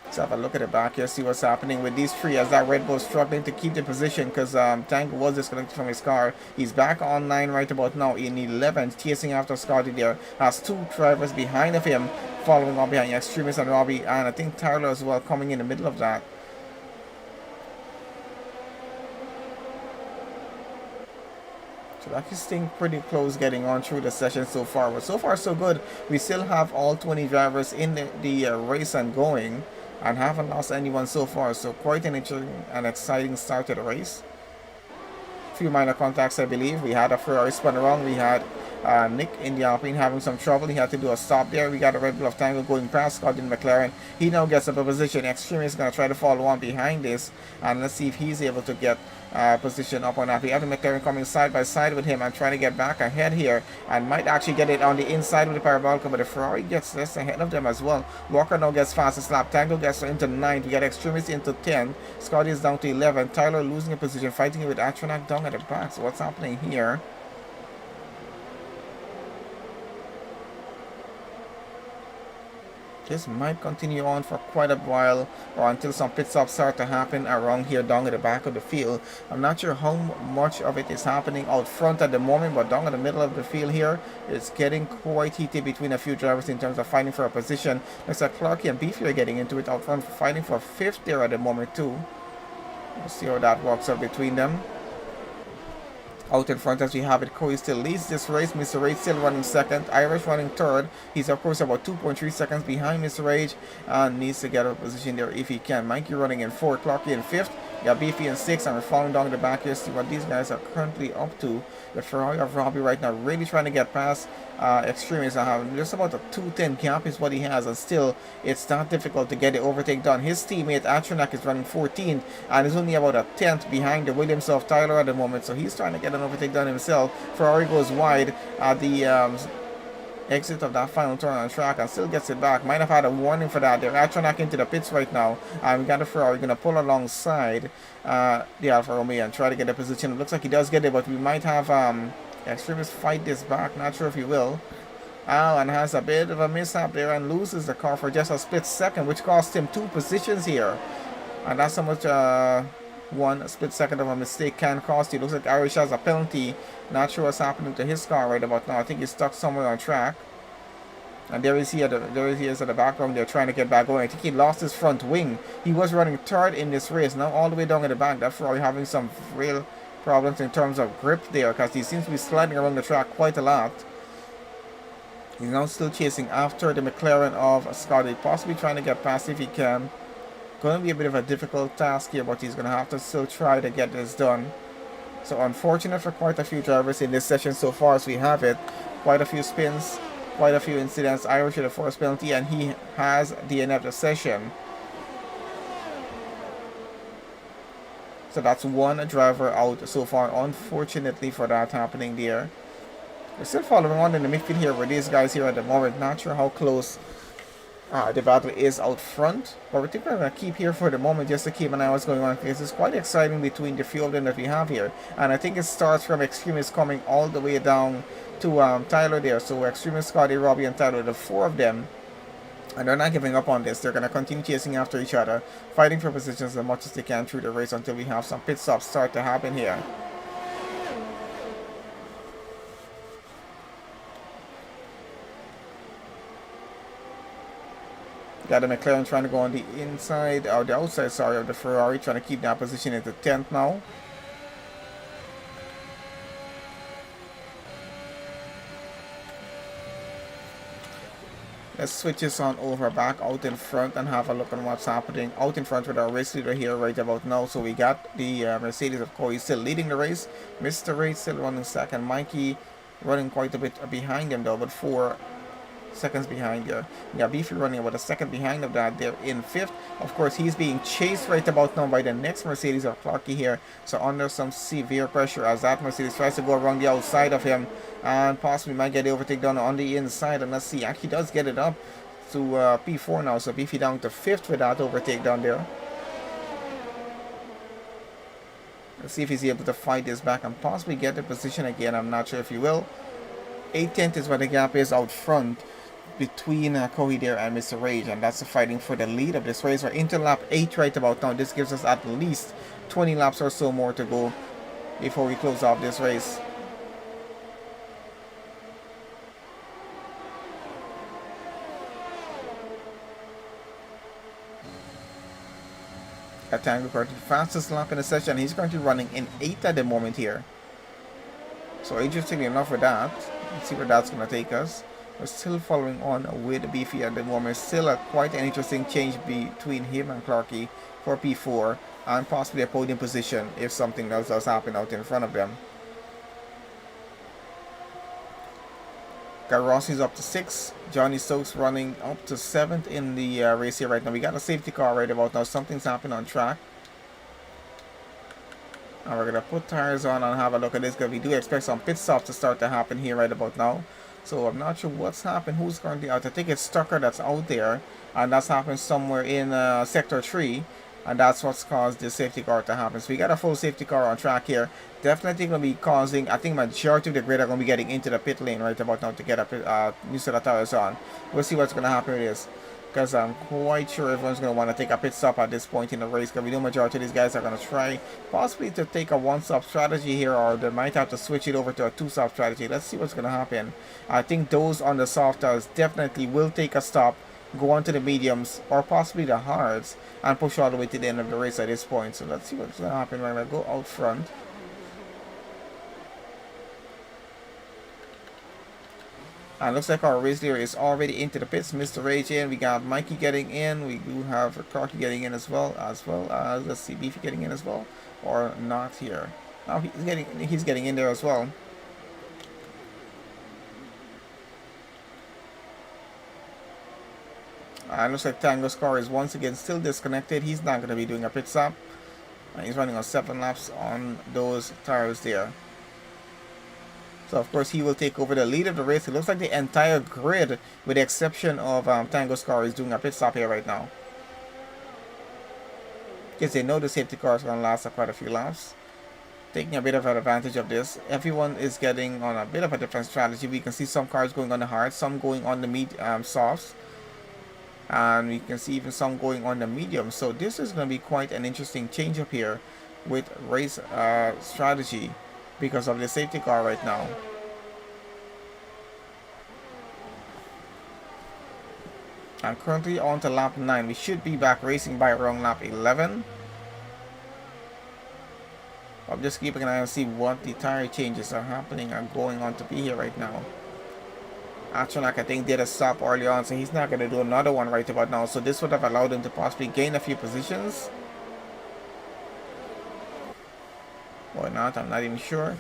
Let's have a look at the back here, see what's happening with these 3 as that Red Bull is struggling to keep the position because Tango was disconnected from his car. He's back online right about now in 11th, chasing after Scotty there. Has 2 drivers behind of him, following on behind Extremist and Robbie, and I think Tyler as well coming in the middle of that. So that is staying pretty close getting on through the session so far. But so far so good. We still have all 20 drivers in the race and going, and haven't lost anyone so far. So quite an interesting and exciting start to the race. Few minor contacts, I believe. We had a Ferrari spun around. We had Nick in the Alpine having some trouble. He had to do a stop there. We got a Red Bull of Tango going past Scott in McLaren. He now gets up a position. Extreme is going to try to follow on behind this, and let's see if he's able to get position up on that. We have the McLaren coming side by side with him and trying to get back ahead here, and might actually get it on the inside with the Parabolica, but the Ferrari gets this ahead of them as well. Walker now gets fastest lap. Tango gets into 9th. We got Extremist into 10. Scotty is down to 11. Tyler losing a position, fighting with Atronac down at the back. So what's happening here? This might continue on for quite a while, or until some pit stops start to happen around here down at the back of the field. I'm not sure how much of it is happening out front at the moment, but down in the middle of the field here, it's getting quite heated between a few drivers in terms of fighting for a position. Looks like Clarky and Beefy are getting into it out front, fighting for 5th there at the moment too. Let's see how that works out between them. Out in front as we have it, Cody still leads this race. Mr. Rage still running 2nd. Irish running 3rd. He's of course about 2.3 seconds behind Mr. Rage and needs to get a position there if he can. Mikey running in 4th. Clarky in 5th. Got Beefy in 6th, and we're falling down the back here. See what these guys are currently up to. The Ferrari of Robbie right now really trying to get past Extremist. Just about a 2:10 gap is what he has, and still it's not difficult to get the overtake done. His teammate Atronac is running 14th and is only about a 10th behind the Williams of Tyler at the moment, so he's trying to get an overtake done himself. Ferrari goes wide at the exit of that final turn on track and still gets it back. Might have had a warning for that. They're Atronac into the pits right now, and we got the Ferrari going to pull alongside the Alfa Romeo and try to get a position. It looks like he does get it, but we might have Extremist fight this back. Not sure if he will. And has a bit of a mishap there and loses the car for just a split second, which cost him 2 positions here. And that's how much one split second of a mistake can cost you. Looks like Irish has a penalty. Not sure what's happening to his car right about now. I think he's stuck somewhere on track. And there he is at the background. They're trying to get back going. I think he lost his front wing. He was running 3rd in this race. Now all the way down at the back. That's probably having some real problems in terms of grip there, because he seems to be sliding around the track quite a lot. He's now still chasing after the McLaren of Scotty, possibly trying to get past if he can. Going to be a bit of a difficult task here, but he's going to have to still try to get this done. So unfortunate for quite a few drivers in this session so far as we have it. Quite a few spins, quite a few incidents. Irish with a forced penalty, and he has the end of the session. So that's one driver out so far, unfortunately for that happening there. We're still following on in the midfield here with these guys here at the moment. Not sure how close the battle is out front, but we're going to keep here for the moment just to keep an eye on what's going on, because it's quite exciting between the few of them that we have here. And I think it starts from Extremist coming all the way down to Tyler there. So Extremist, Scotty, Robbie, and Tyler, the 4 of them. And they're not giving up on this. They're going to continue chasing after each other, fighting for positions as much as they can through the race until we have some pit stops start to happen here. Got the McLaren trying to go on the inside, or the outside, sorry, of the Ferrari, trying to keep that position into 10th now. Let's switch this on over back out in front and have a look on what's happening out in front with our race leader here right about now. So we got the Mercedes, of course, still leading the race. Mr. Ray still running 2nd. Mikey running quite a bit behind him though, but 4 seconds behind there. We got Beefy running about a 2nd behind of that. They're in 5th. Of course, he's being chased right about now by the next Mercedes of Clarky here. So under some severe pressure as that Mercedes tries to go around the outside of him and possibly might get the overtake down on the inside. And let's see, actually does get it up to P4 now. So Beefy down to 5th with that overtake down there. Let's see if he's able to fight this back and possibly get the position again. I'm not sure if he will. 8/10 is where the gap is out front between Cohy there and Mr. Rage, and that's the fighting for the lead of this race. We're into lap 8 right about now. This gives us at least 20 laps or so more to go before we close off this race. At time recorded the fastest lap in the session. He's currently running in 8th at the moment here. So interestingly enough with that, let's see where that's going to take us. We're still following on with Beefy at the moment. Still quite an interesting change between him and Clarky for P4 and possibly a podium position if something else does happen out in front of them. Got Rossi's up to 6th. Johnny Stokes running up to 7th in the race here right now. We got a safety car right about now. Something's happened on track. And we're going to put tires on and have a look at this, because we do expect some pit stops to start to happen here right about now. So I'm not sure what's happened, who's currently out. I think it's Tucker that's out there, and that's happened somewhere in Sector 3. And that's what's caused the safety car to happen. So we got a full safety car on track here. Definitely going to be causing, I think majority of the grid are going to be getting into the pit lane right about now to get a new set of tires on. We'll see what's going to happen with this, because I'm quite sure everyone's going to want to take a pit stop at this point in the race, because we know majority of these guys are going to try possibly to take a one-stop strategy here, or they might have to switch it over to a two-stop strategy. Let's see what's going to happen. I think those on the soft tires definitely will take a stop, go on to the mediums or possibly the hards, and push all the way to the end of the race at this point. So let's see what's going to happen. We're going to go out front. And looks like our race leader is already into the pits. Mr. Rage in. We got Mikey getting in. We do have Clarky getting in as well as let's see, Beefy getting in as well, or not here. Now he's getting in there as well. And looks like Tango's car is once again still disconnected. He's not going to be doing a pit stop. And he's running on 7 laps on those tires there. So of course he will take over the lead of the race. It looks like the entire grid, with the exception of Tango's car, is doing a pit stop here right now, because they know the safety car is going to last quite a few laps. Taking a bit of an advantage of this. Everyone is getting on a bit of a different strategy. We can see some cars going on the hard, some going on the softs, and we can see even some going on the medium. So this is going to be quite an interesting change up here with race strategy, because of the safety car right now. I'm currently on to lap 9. We should be back racing by around lap 11. I'm just keeping an eye and see what the tire changes are happening and going on to be here right now. Astronaut, I think, did a stop early on, so he's not going to do another one right about now. So this would have allowed him to possibly gain a few positions. Or not, I'm not even sure.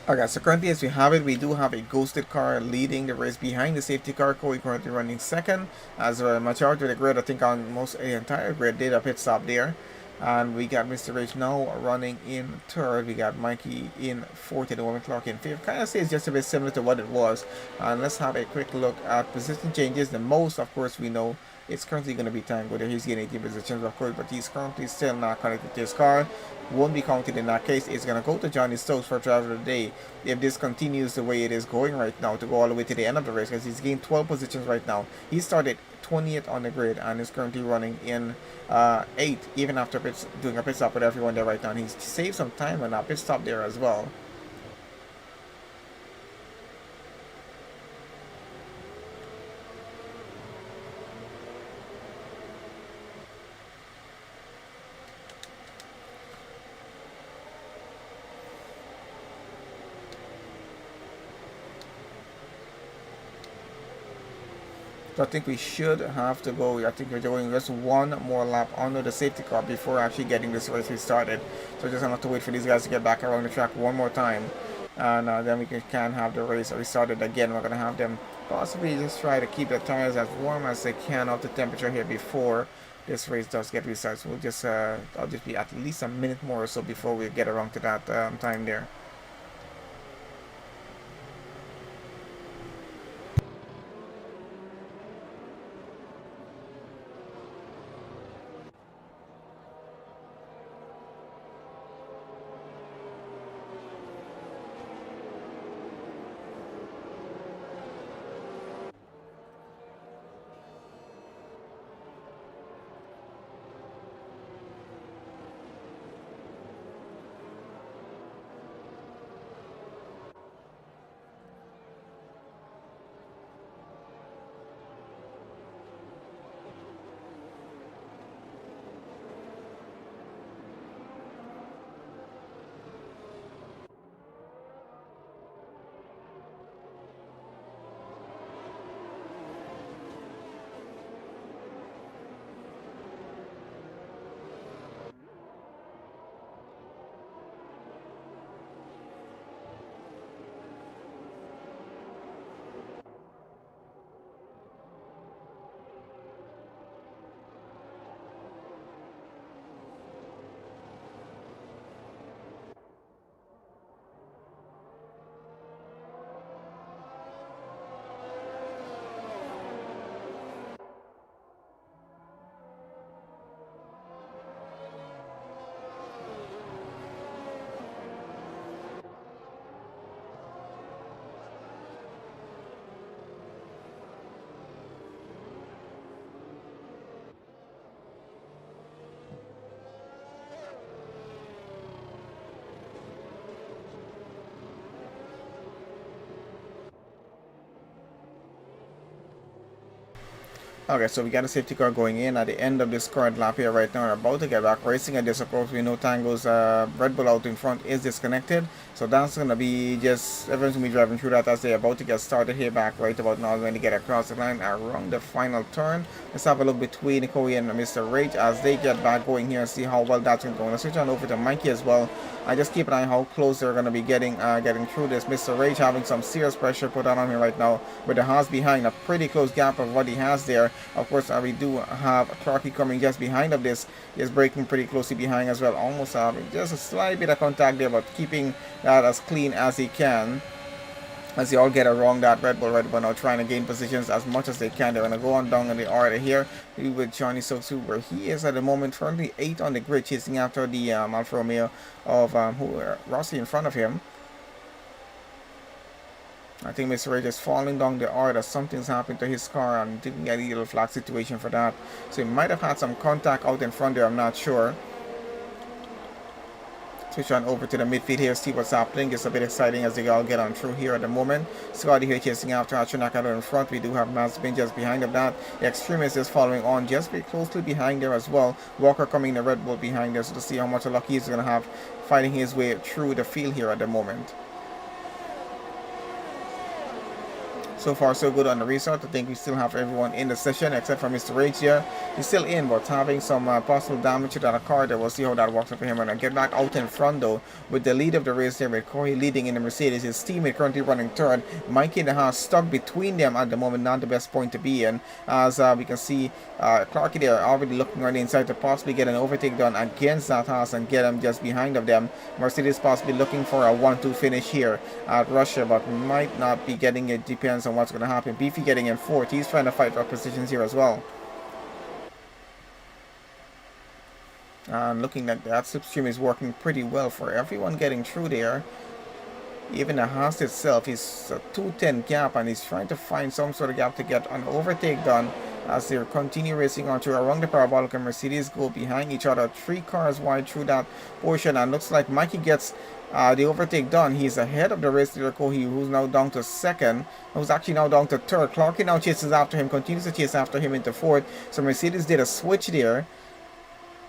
Okay, so currently as we have it, we do have a ghosted car leading the race behind the safety car. Corey currently running second, as a majority of the grid, I think almost the entire grid, did a pit stop there. And we got Mr. Rage now running in third. We got Mikey in fourth, and the woman Clark in fifth. Kind of stays just a bit similar to what it was. And let's have a quick look at position changes. The most, of course, we know it's currently going to be Tango there. He's getting 18 positions, of course, but he's currently still not connected to his car. Won't be counted in that case. It's going to go to Johnny Stokes for driver of the day if this continues the way it is going right now, to go all the way to the end of the race, because he's gained 12 positions right now. He started 20th on the grid and is currently running in 8th, even after doing a pit stop with everyone there right now. And he's saved some time on that pit stop there as well. So I think we should have to go. I think we're doing just one more lap under the safety car before actually getting this race restarted. So just have to wait for these guys to get back around the track one more time, and then we can have the race restarted again. We're gonna have them possibly just try to keep the tires as warm as they can up to temperature here before this race does get restarted. So we'll just I'll just be at least a minute more or so before we get around to that time there. Okay, so we got a safety car going in at the end of this current lap here right now. We're about to get back racing at this. Of course, we know Tango's Red Bull out in front is disconnected. So that's going to be just, everyone's going to be driving through that as they're about to get started here back right about now. Going to get across the line around the final turn. Let's have a look between Koi and Mr. Rage as they get back going here and see how well that's going to go. Let's switch on over to Mikey as well. I just keep an eye on how close they're going to be getting through this. Mr. Rage having some serious pressure put on him right now with the Haas behind, a pretty close gap of what he has there. Of course, we do have Clarky coming just behind of this. He is braking pretty closely behind as well. Almost having just a slight bit of contact there, but keeping that as clean as he can. As they all get around that Red Bull now trying to gain positions as much as they can. They're going to go on down in the order here with Johnny Sosu, where he is at the moment currently 8 on the grid, chasing after the Alfa Romeo of Rossi in front of him. I think Mr. Rage is falling down the order. Something's happened to his car and didn't get a little flag situation for that. So he might have had some contact out in front there, I'm not sure. Switch on over to the midfield here, see what's happening. It's a bit exciting as they all get on through here at the moment. Scotty here chasing after Achunaka in front. We do have Mazbin just behind of that. The Extremist is following on just very closely behind there as well. Walker coming the Red Bull behind there, so to see how much luck he's going to have fighting his way through the field here at the moment. So far, so good on the restart. I think we still have everyone in the session except for Mr. Rage here. He's still in, but having some possible damage to that car there. We'll see how that works for him. And I get back out in front, though, with the lead of the race there, with Corey leading in the Mercedes. His teammate currently running third. Mikey and the Haas stuck between them at the moment. Not the best point to be in. As we can see, Clarky there already looking on the inside to possibly get an overtake done against that Haas and get him just behind of them. Mercedes possibly looking for a 1-2 finish here at Russia, but might not be getting it. Depends on what's going to happen. Beefy getting in fourth. He's trying to fight for positions here as well. And looking like that slipstream is working pretty well for everyone getting through there. Even the Haas itself is a 210 gap, and he's trying to find some sort of gap to get an overtake done as they continue racing on through around the parabolic, and Mercedes go behind each other 3 cars wide through that portion. And looks like Mikey gets the overtake done. He's ahead of the race leader Kohi, who's now down to second, who's actually now down to third. Clarky now chases after him, continues to chase after him into fourth. So Mercedes did a switch there,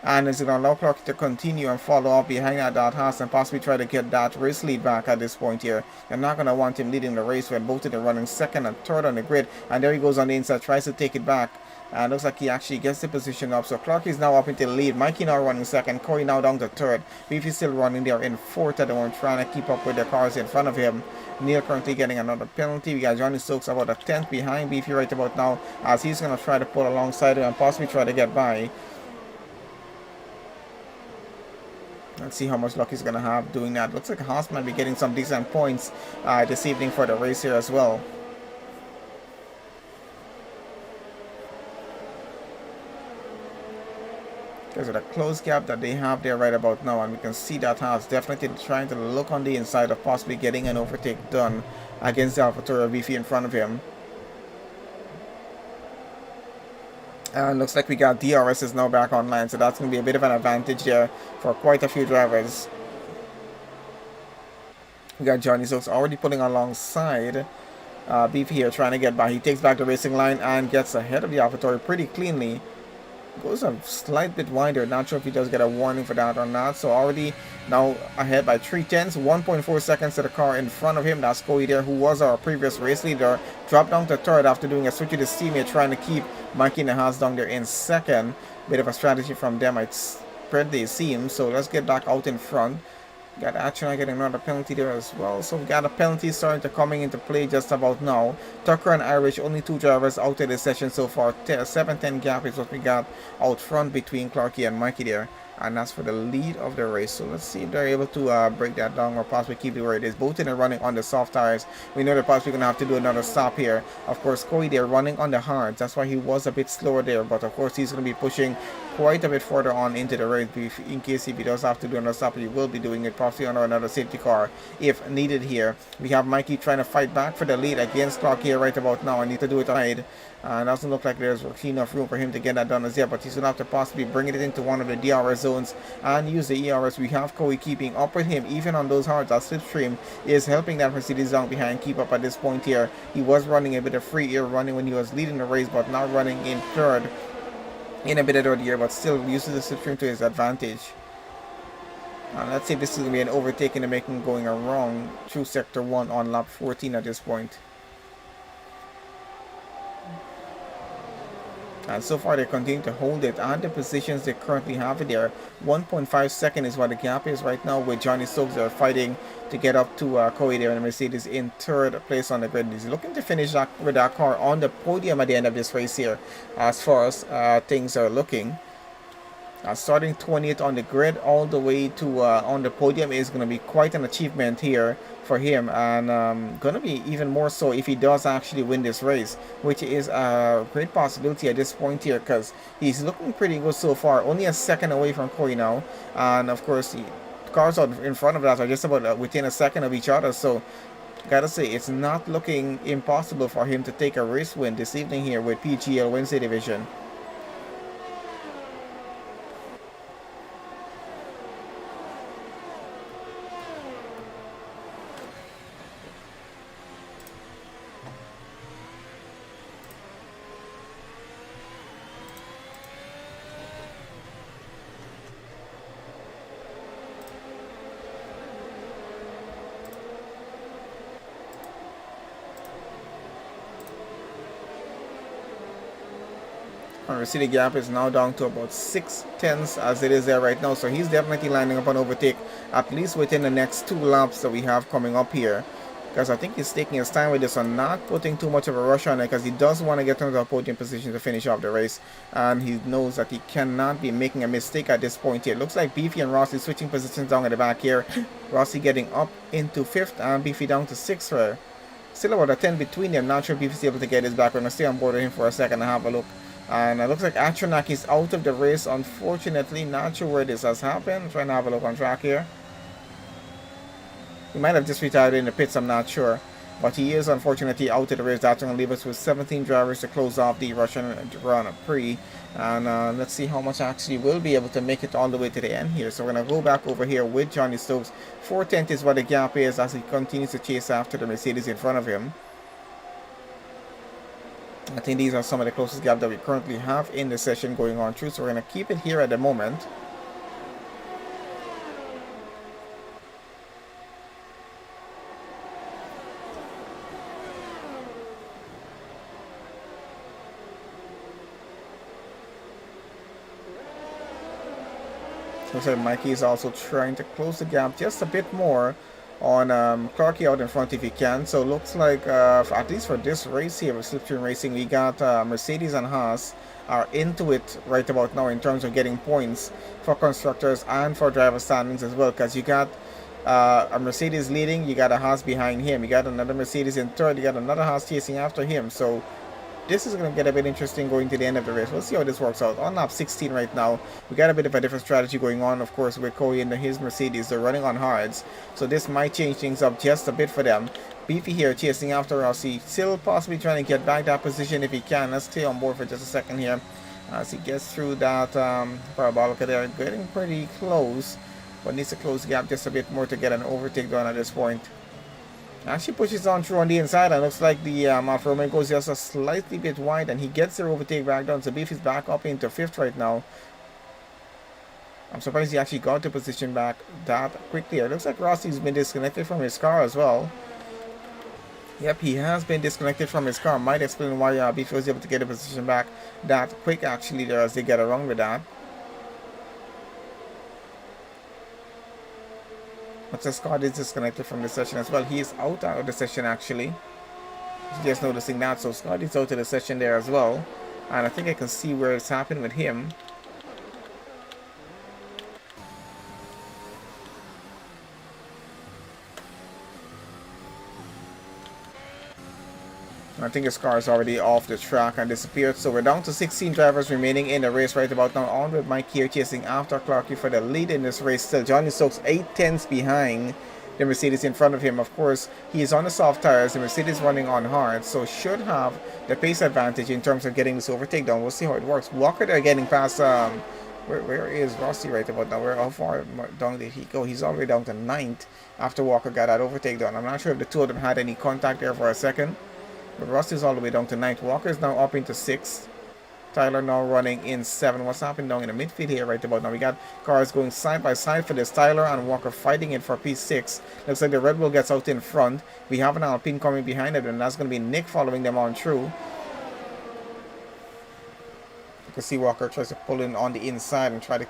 and is going to allow Clarky to continue and follow up behind that Haas and possibly try to get that race lead back at this point here. They're not going to want him leading the race when both of them running second and third on the grid. And there he goes on the inside, tries to take it back. And looks like he actually gets the position up. So Clarky is now up into the lead. Mikey now running second. Corey now down to third. Beefy still running there in fourth at the moment, trying to keep up with the cars in front of him. Neil currently getting another penalty. We got Johnny Stokes about a 10th behind Beefy right about now, as he's going to try to pull alongside him and possibly try to get by. Let's see how much luck he's going to have doing that. Looks like Haas might be getting some decent points this evening for the race here as well. Because of the close gap that they have there right about now, and we can see that Haas definitely trying to look on the inside of possibly getting an overtake done against the AlphaTauri VF in front of him. And looks like we got DRS is now back online, so that's going to be a bit of an advantage there for quite a few drivers. We got Johnny Stokes already pulling alongside Beefy here, trying to get by. He takes back the racing line and gets ahead of the AlphaTauri pretty cleanly. Goes a slight bit wider. Not sure if he does get a warning for that or not. So already now ahead by 3/10, 1.4 seconds to the car in front of him. That's Cody there, who was our previous race leader. Dropped down to third after doing a switch with his teammate, trying to keep Mikey and the Haas down there in second. Bit of a strategy from them, I'd spread the seam. So let's get back out in front. Got actually getting another penalty there as well. So we got a penalty starting to coming into play just about now. Tucker and Irish, only 2 drivers out of the session so far. 7-10 gap is what we got out front between Clarky and Mikey there. And that's for the lead of the race. So let's see if they're able to break that down or possibly keep it where it is. Both of them running on the soft tires. We know they're possibly going to have to do another stop here. Of course, Cody there running on the hards. That's why he was a bit slower there. But of course, he's going to be pushing quite a bit further on into the race. In case if he does have to do another stop, he will be doing it possibly under another safety car if needed here. We have Mikey trying to fight back for the lead against Clark here right about now. I need to do it right. It doesn't look like there's enough room for him to get that done as yet, but he's going to have to possibly bring it into one of the DRS zones and use the ERS. We have Cowie keeping up with him even on those hards. As Slipstream is helping that Mercedes down behind keep up at this point here. He was running a bit of free air running when he was leading the race, but now running in third in a bit of third gear, but still uses the Slipstream to his advantage. And let's see if this is going to be an overtaking and making going around through sector 1 on lap 14 at this point. And so far they continue to hold it and the positions they currently have it there. 1.5 seconds is what the gap is right now, with Johnny Stokes there fighting to get up to Cowie there, and Mercedes in third place on the grid. He's looking to finish that, with that car on the podium at the end of this race here, as far as things are looking. Starting 20th on the grid all the way to on the podium is going to be quite an achievement here for him, and going to be even more so if he does actually win this race, which is a great possibility at this point here, because he's looking pretty good so far. Only a second away from Cowie now, and of course the cars out in front of that are just about within a second of each other, so gotta say it's not looking impossible for him to take a race win this evening here with PGL Wednesday Division. We see the gap is now down to about 6/10 as it is there right now, so he's definitely lining up an overtake at least within the next 2 laps that we have coming up here, because I think he's taking his time with this one, not putting too much of a rush on it, because he does want to get into a podium position to finish off the race, and he knows that he cannot be making a mistake at this point here. It looks like Beefy and Rossi switching positions down at the back here. Rossi getting up into 5th and Beefy down to 6th there. Still about a 10 between them. Not sure Beefy's able to get his back. We're going to stay on board with him for a second and have a look. And it looks like Atronak is out of the race, unfortunately. Not sure where this has happened. Trying to have a look on track here. He might have just retired in the pits, I'm not sure. But he is unfortunately out of the race. That's going to leave us with 17 drivers to close off the Russian Grand Prix. And let's see how much actually will be able to make it all the way to the end here. So we're going to go back over here with Johnny Stokes. 4/10 is what the gap is as he continues to chase after the Mercedes in front of him. I think these are some of the closest gaps that we currently have in the session going on through. So we're going to keep it here at the moment. Looks like Mikey is also trying to close the gap just a bit more on Clarky out in front if he can. So looks like at least for this race here with Slipstream Racing, we got Mercedes and Haas are into it right about now in terms of getting points for constructors and for driver standings as well, because you got a Mercedes leading, you got a Haas behind him, you got another Mercedes in third, you got another Haas chasing after him. So this is going to get a bit interesting going to the end of the race. We'll see how this works out. On lap 16 right now, we got a bit of a different strategy going on, of course, with Cowie and his Mercedes. They're running on hards, so this might change things up just a bit for them. Beefy here chasing after Rossi, still possibly trying to get back that position if he can. Let's stay on board for just a second here as he gets through that parabolica there. Getting pretty close, but needs to close the gap just a bit more to get an overtake done at this point. Actually pushes on through on the inside, and looks like the Alfa Romeo goes just a slightly bit wide, and he gets their overtake back down. So Beefy's back up into 5th right now. I'm surprised he actually got the position back that quickly. It looks like Rossi's been disconnected from his car as well. Yep, he has been disconnected from his car. Might explain why Beefy was able to get the position back that quick actually there as they get around with that. But Scott is disconnected from the session as well. He is out of the session actually. Just noticing that. So Scott is out of the session there as well. And I think I can see where it's happened with him. I think his car is already off the track and disappeared. So we're down to 16 drivers remaining in the race right about now. On with Mike here chasing after Clarky for the lead in this race. Still Johnny Stokes 8/10 behind the Mercedes in front of him. Of course, he is on the soft tires. The Mercedes running on hard, so should have the pace advantage in terms of getting this overtake down. We'll see how it works. Walker there getting past Where is Rossi right about now? How far down did he go? He's all the way down to 9th after Walker got that overtake done. I'm not sure if the two of them had any contact there for a second. But Rossi's all the way down to 9th. Walker's now up into 6th. Tyler now running in 7th. What's happening down in the midfield here right about now? We got cars going side by side for this. Tyler and Walker fighting it for P6. Looks like the Red Bull gets out in front. We have an Alpine coming behind it, and that's going to be Nick following them on through. You can see Walker tries to pull in on the inside and try to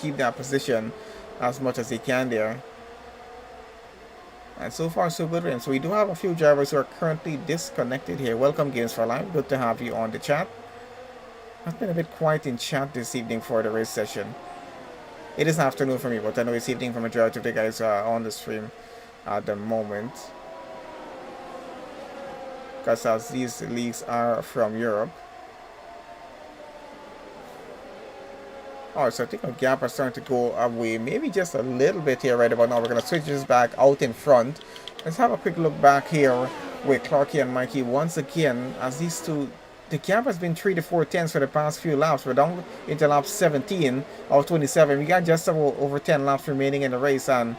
keep that position as much as he can there. And so far so good for him. So we do have a few drivers who are currently disconnected here. Welcome Games for Life. Good to have you on the chat. I've been a bit quiet in chat this evening for the race session. It is afternoon for me, but I know it's evening for majority of the guys on the stream at the moment. Because as these leagues are from Europe. Alright, so I think our gap is starting to go away. Maybe just a little bit here right about now. We're going to switch this back out in front. Let's have a quick look back here with Clarky and Mikey once again. As these two, the gap has been 3 to 4 tenths for the past few laps. We're down into lap 17 of 27. We got just over 10 laps remaining in the race. And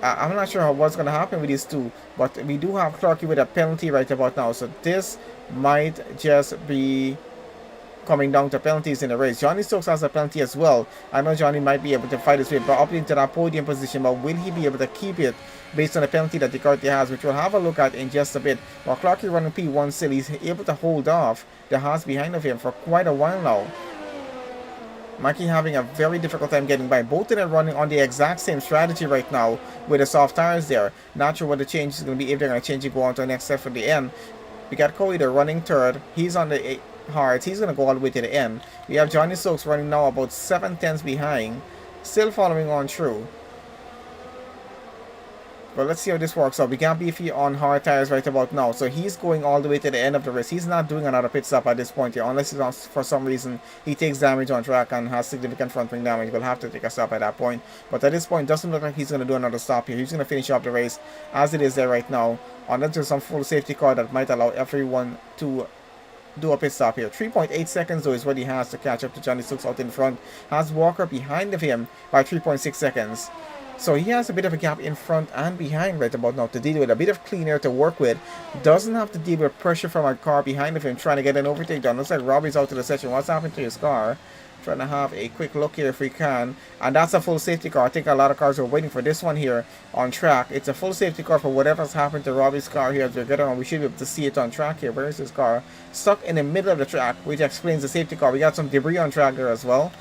I'm not sure what's going to happen with these two. But we do have Clarky with a penalty right about now. So this might just be coming down to penalties in the race. Johnny Stokes has a penalty as well. I know Johnny might be able to fight his way up into that podium position, but will he be able to keep it based on the penalty that he currently has, which we'll have a look at in just a bit. While Clarky running P1 still, he's able to hold off the Haas behind of him for quite a while now. Mikey having a very difficult time getting by. Both of them running on the exact same strategy right now with the soft tires there. Not sure what the change is going to be, if they're going to change it, go on to the next step for the end. We got Cody there running third. He's on the hards. He's going to go all the way to the end. We have Johnny Stokes running now about 7 tenths behind. Still following on through. But let's see how this works out. We got Beefy on hard tires right about now. So he's going all the way to the end of the race. He's not doing another pit stop at this point here. Unless for some reason he takes damage on track and has significant front wing damage. We'll have to take a stop at that point. But at this point, doesn't look like he's going to do another stop here. He's going to finish up the race as it is there right now. Unless there's some full safety car that might allow everyone to do a pit stop here. 3.8 seconds though is what he has to catch up to Johnny Stokes out in front. Has Walker behind of him by 3.6 seconds. So he has a bit of a gap in front and behind right about now to deal with. A bit of clean air to work with. Doesn't have to deal with pressure from a car behind of him trying to get an overtake done. Looks like Robbie's out of the session. What's happened to his car? Trying to have a quick look here if we can. And that's a full safety car. I think a lot of cars are waiting for this one here on track. It's a full safety car for whatever's happened to Robbie's car here as we get on. We should be able to see it on track here. Where is his car? Stuck in the middle of the track, which explains the safety car. We got some debris on track there as well.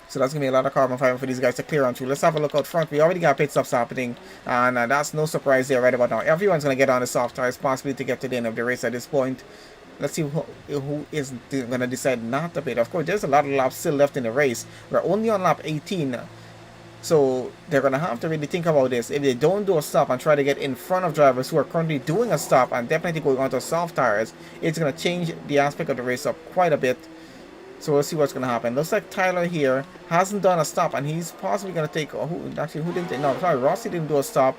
So that's going to be a lot of carbon fiber for these guys to clear on through. Let's have a look out front. We already got pit stops happening. And that's no surprise there right about now. Everyone's going to get on the soft tires possibly to get to the end of the race at this point. Let's see who is going to decide not to pit. Of course, there's a lot of laps still left in the race. We're only on lap 18. So they're going to have to really think about this. If they don't do a stop and try to get in front of drivers who are currently doing a stop and definitely going onto soft tires, it's going to change the aspect of the race up quite a bit. So we'll see what's going to happen. Looks like Tyler here hasn't done a stop, and he's possibly going to take... who didn't take... No, sorry, Rossi didn't do a stop.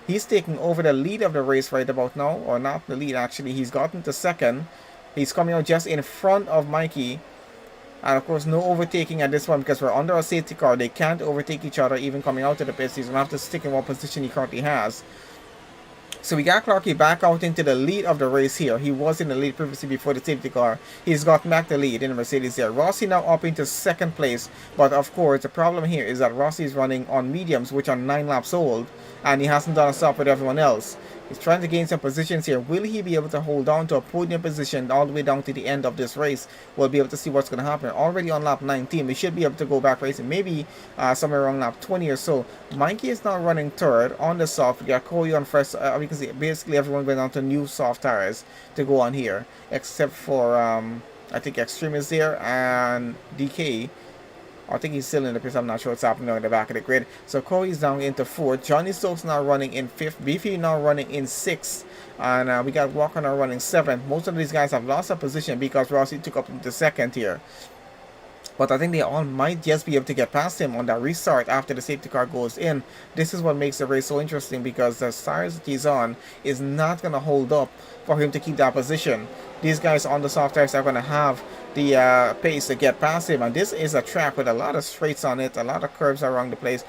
He's taking over the lead of the race right about now. Or not the lead, actually. He's gotten to second. He's coming out just in front of Mikey. And, of course, no overtaking at this one because we're under a safety car. They can't overtake each other even coming out of the pits. He's going to have to stick in what position he currently has. So we got Clarky back out into the lead of the race here. He was in the lead previously before the safety car. He's got back the lead in the Mercedes there. Rossi now up into second place. But of course, the problem here is that Rossi is running on mediums, which are 9 laps old. And he hasn't done a stop with everyone else. He's trying to gain some positions here. Will he be able to hold on to a podium position all the way down to the end of this race? We'll be able to see what's going to happen. Already on lap 19, we should be able to go back racing. Maybe somewhere around lap 20 or so. Mikey is now running third on the soft. We got Cody on first. We can see basically everyone went on to new soft tires to go on here. Except for, I think Extreme is there and DK. I think he's still in the pits. I'm not sure what's happening on the back of the grid. So Cody's down into 4th. Johnny Stokes now running in 5th. Beefy now running in 6th. And we got Walker now running 7th. Most of these guys have lost a position because Rossi took up into 2nd here. But I think they all might just be able to get past him on that restart after the safety car goes in. This is what makes the race so interesting because the tires that he's on is not going to hold up for him to keep that position. these guys on the soft tires are going to have the pace to get past him. And this is a track with a lot of straights on it, a lot of curves around the place.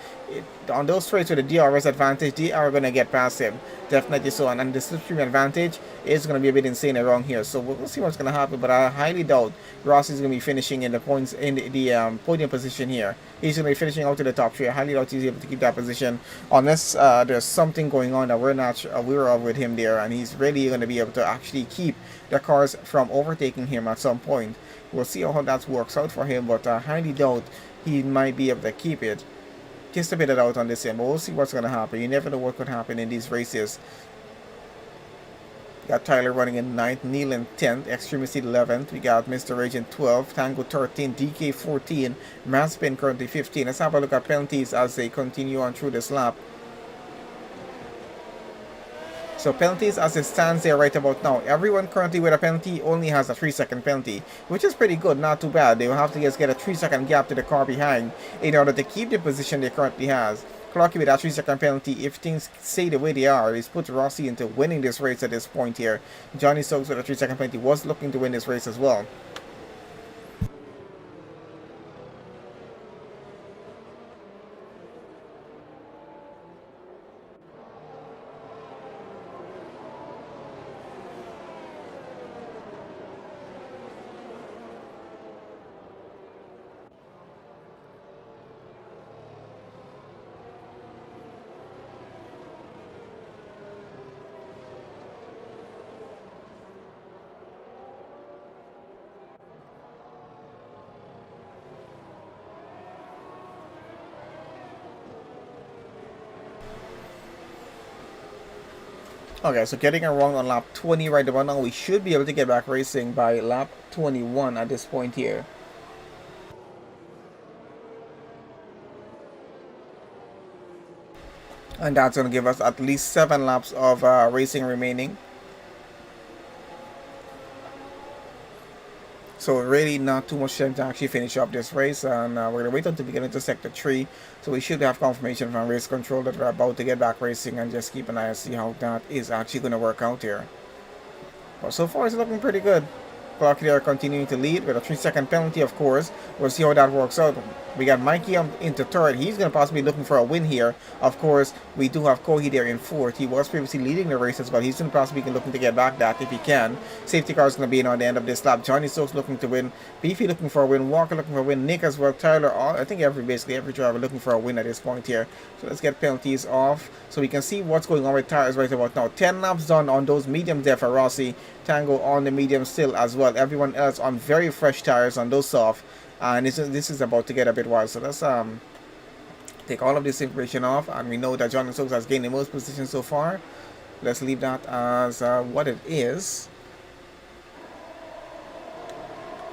On those straights with the DRS advantage, they are going to get past him, definitely so. And the slipstream advantage is going to be a bit insane around here, so we'll see what's going to happen. But I highly doubt Rossi is going to be finishing in the points in the podium position here. He's going to be finishing out to the top 3. I highly doubt he's able to keep that position unless there's something going on that we're not aware of with him there, and he's really going to be able to actually keep the cars from overtaking him at some point. We'll see how that works out for him, but I highly doubt he might be able to keep it. Just a bit of doubt on this end, but we'll see what's going to happen. You never know what could happen in these races. Got Tyler running in 9th, Neil in 10th, Extremist 11th. We got Mr. Rage in 12th, Tango 13, DK 14, Maspin currently 15. Let's have a look at penalties as they continue on through this lap. So penalties as it stands there right about now. Everyone currently with a penalty only has a 3-second penalty, which is pretty good, not too bad. They will have to just get a 3-second gap to the car behind in order to keep the position they currently has. Clocky with that 3-second penalty, if things stay the way they are, he's put Rossi into winning this race at this point here. Johnny Stokes with a 3-second penalty was looking to win this race as well. Okay, so getting around on lap 20 right about now, we should be able to get back racing by lap 21 at this point here. And that's going to give us at least 7 laps of racing remaining. So really not too much time to actually finish up this race, and we're going to wait until we get into sector 3. So we should have confirmation from race control that we're about to get back racing, and just keep an eye and see how that is actually going to work out here. But so far it's looking pretty good. Clock there continuing to lead with a 3-second penalty, of course. We'll see how that works out. We got Mikey into 3rd. He's going to possibly be looking for a win here. Of course, we do have Kohi there in 4th. He was previously leading the races, but he's going to possibly be looking to get back that if he can. Safety car is going to be in on the end of this lap. Johnny Stokes looking to win. Beefy looking for a win. Walker looking for a win. Nick as well. Tyler, I think basically every driver looking for a win at this point here. So let's get penalties off so we can see what's going on with tires right about now. 10 laps done on those mediums there for Rossi. Tango on the medium still as well. Everyone else on very fresh tires on those soft. And this is about to get a bit wild. So let's take all of this information off. And we know that Johnny Stokes has gained the most positions so far. Let's leave that as what it is.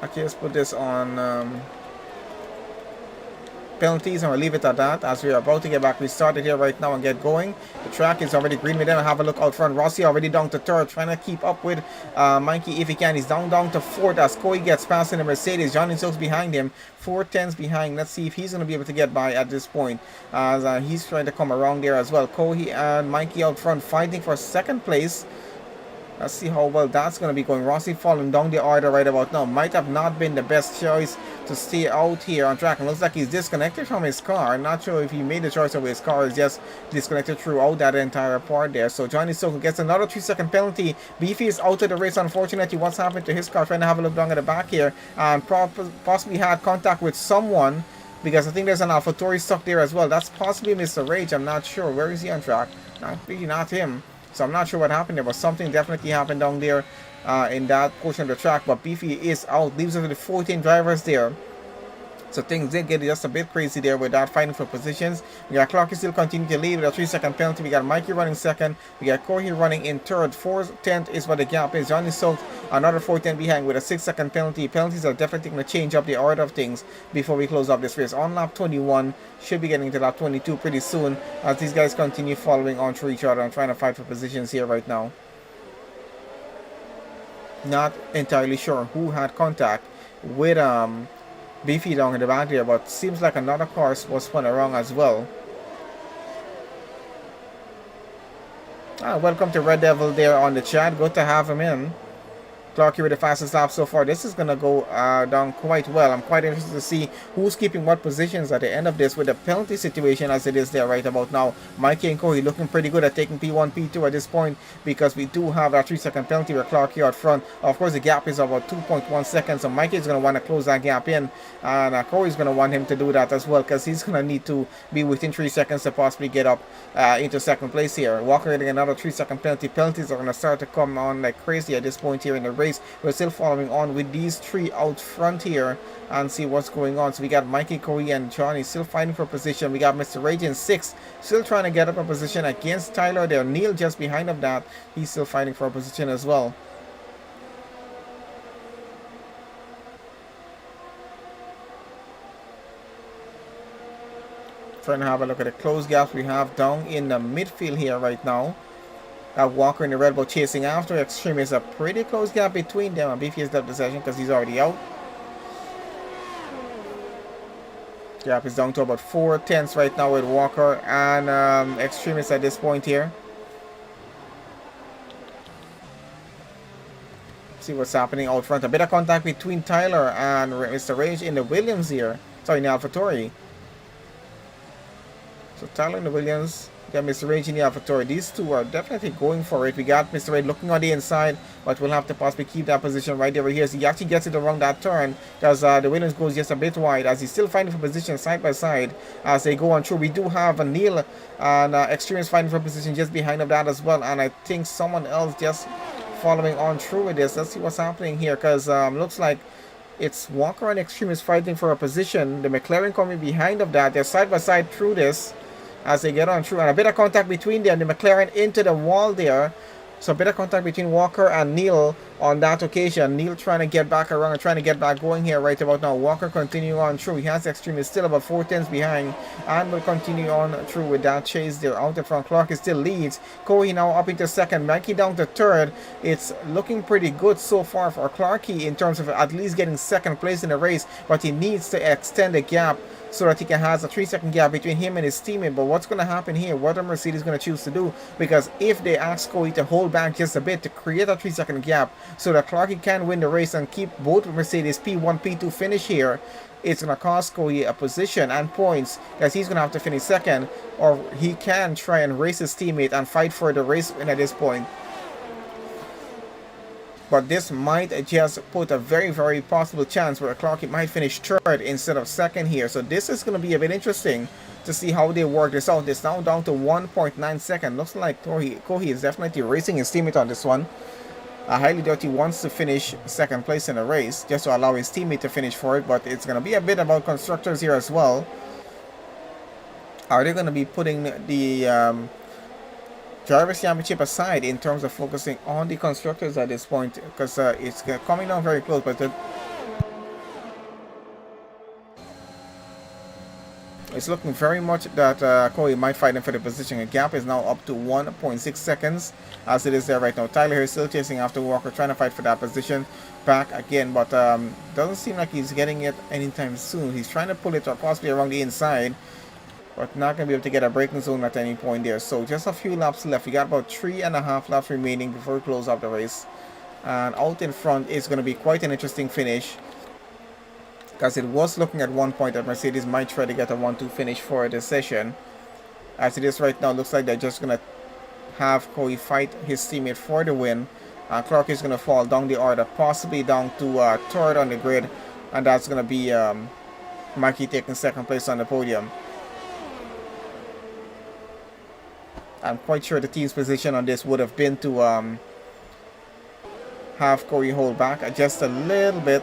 Okay, let's put this on penalties, and we'll leave it at that as we're about to get back. We started here right now and get going. The track is already green. We then have a look out front. Rossi already down to 3rd, trying to keep up with Mikey if he can. He's down to 4th as Koi gets past in the Mercedes. Johnny Stokes behind him, 4 tenths behind. Let's see if he's going to be able to get by at this point as he's trying to come around there as well. Koi and Mikey out front fighting for 2nd place. Let's see how well that's going to be going. Rossi falling down the order right about now. Might have not been the best choice to stay out here on track. And looks like he's disconnected from his car. I'm not sure if he made the choice of his car is just disconnected throughout that entire part there. So Johnny Stokes gets another 3-second penalty. Beefy is out of the race, unfortunately. What's happened to his car? Trying to have a look down at the back here. And possibly had contact with someone, because I think there's an AlphaTauri stuck there as well. That's possibly Mr. Rage. I'm not sure. Where is he on track? Really not him. So I'm not sure what happened there, but something definitely happened down there in that portion of the track. But Beefy is out, leaves us with the 14 drivers there. So things did get just a bit crazy there with that fighting for positions. We got Clarky still continuing to lead with a 3-second penalty. We got Mikey running 2nd. We got Corey running in 3rd. 4/10 is what the gap is. Johnny Stokes another 4/10 behind with a 6-second penalty. Penalties are definitely going to change up the order of things before we close up this race. On lap 21, should be getting to lap 22 pretty soon as these guys continue following on through each other and trying to fight for positions here right now. Not entirely sure who had contact with Beefy down in the back there, but seems like another car was spun around as well. Welcome to Red Devil there on the chat. Good to have him in. Clarky with the fastest lap so far. This is going to go down quite well. I'm quite interested to see who's keeping what positions at the end of this with the penalty situation as it is there right about now. Mikey and Corey looking pretty good at taking P1, P2 at this point because we do have that 3-second penalty with Clarky out front. Of course, the gap is about 2.1 seconds, so Mikey is going to want to close that gap in, and Corey's going to want him to do that as well because he's going to need to be within 3 seconds to possibly get up into second place here. Walker getting another 3-second penalty. Penalties are going to start to come on like crazy at this point here in the race. We're still following on with these three out front here and see what's going on. So we got Mikey, Corey, and Johnny still fighting for position. We got Mr. Rage in 6th, still trying to get up a position against Tyler there. Neil just behind of that. He's still fighting for a position as well. Trying to have a look at the close gaps we have down in the midfield here right now. Walker in the Red Bull chasing after Extreme is a pretty close gap between them. And Beefy has left the session because he's already out. Gap is down to about 4/10 right now with Walker and Extremist at this point here. See what's happening out front. A bit of contact between Tyler and Mr. Rage in the Williams here. Sorry, in the AlphaTauri. So Tyler in the Williams, got Mr. Rage in the AlphaTauri. These two are definitely going for it. We got Mr. Rage looking on the inside, but we'll have to possibly keep that position right over here. So he actually gets it around that turn because the Williams goes just a bit wide as he's still fighting for position side by side as they go on through. We do have a Neil and Experience fighting for position just behind of that as well. And I think someone else just following on through with this. Let's see what's happening here because looks like it's Walker and Extremist fighting for a position. The McLaren coming behind of that. They're side by side through this as they get on through, and a bit of contact between them. The McLaren into the wall there. So a bit of contact between Walker and Neil on that occasion. Neil trying to get back around and trying to get back going here right about now. Walker continuing on through. He has Extreme is still about 4/10 behind and will continue on through with that chase there out in front. Clark is still leads. Corey now up into second. Mikey down to third. It's looking pretty good so far for Clarky in terms of at least getting second place in the race, but he needs to extend the gap so that he can have a 3-second gap between him and his teammate. But what's going to happen here? What are Mercedes going to choose to do? Because if they ask Corey to hold back just a bit to create a 3-second gap so that Clarky can win the race and keep both Mercedes P1, P2 finish here, it's going to cost Corey a position and points because he's going to have to finish second, or he can try and race his teammate and fight for the race win at this point. But this might just put a very, very possible chance where Clarky might finish third instead of second here. So this is going to be a bit interesting to see how they work this out. It's now down to 1.9 seconds. Looks like Kohi is definitely racing his teammate on this one. Highly doubt he wants to finish second place in the race just to allow his teammate to finish for it. But it's going to be a bit about constructors here as well. Are they going to be putting the Drivers' Championship aside in terms of focusing on the constructors at this point, because it's coming down very close, but it's looking very much that Corey might fight him for the position. The gap is now up to 1.6 seconds as it is there right now. Tyler here is still chasing after Walker, trying to fight for that position back again, but doesn't seem like he's getting it anytime soon. He's trying to pull it possibly around the inside, but not going to be able to get a braking zone at any point there. So just a few laps left. We got about 3.5 laps remaining before we close up the race. And out in front is going to be quite an interesting finish, because it was looking at one point that Mercedes might try to get a 1-2 finish for the session. As it is right now, looks like they're just going to have Corey fight his teammate for the win. Clark is going to fall down the order, possibly down to third on the grid. And that's going to be Mikey taking second place on the podium. I'm quite sure the team's position on this would have been to have Corey hold back just a little bit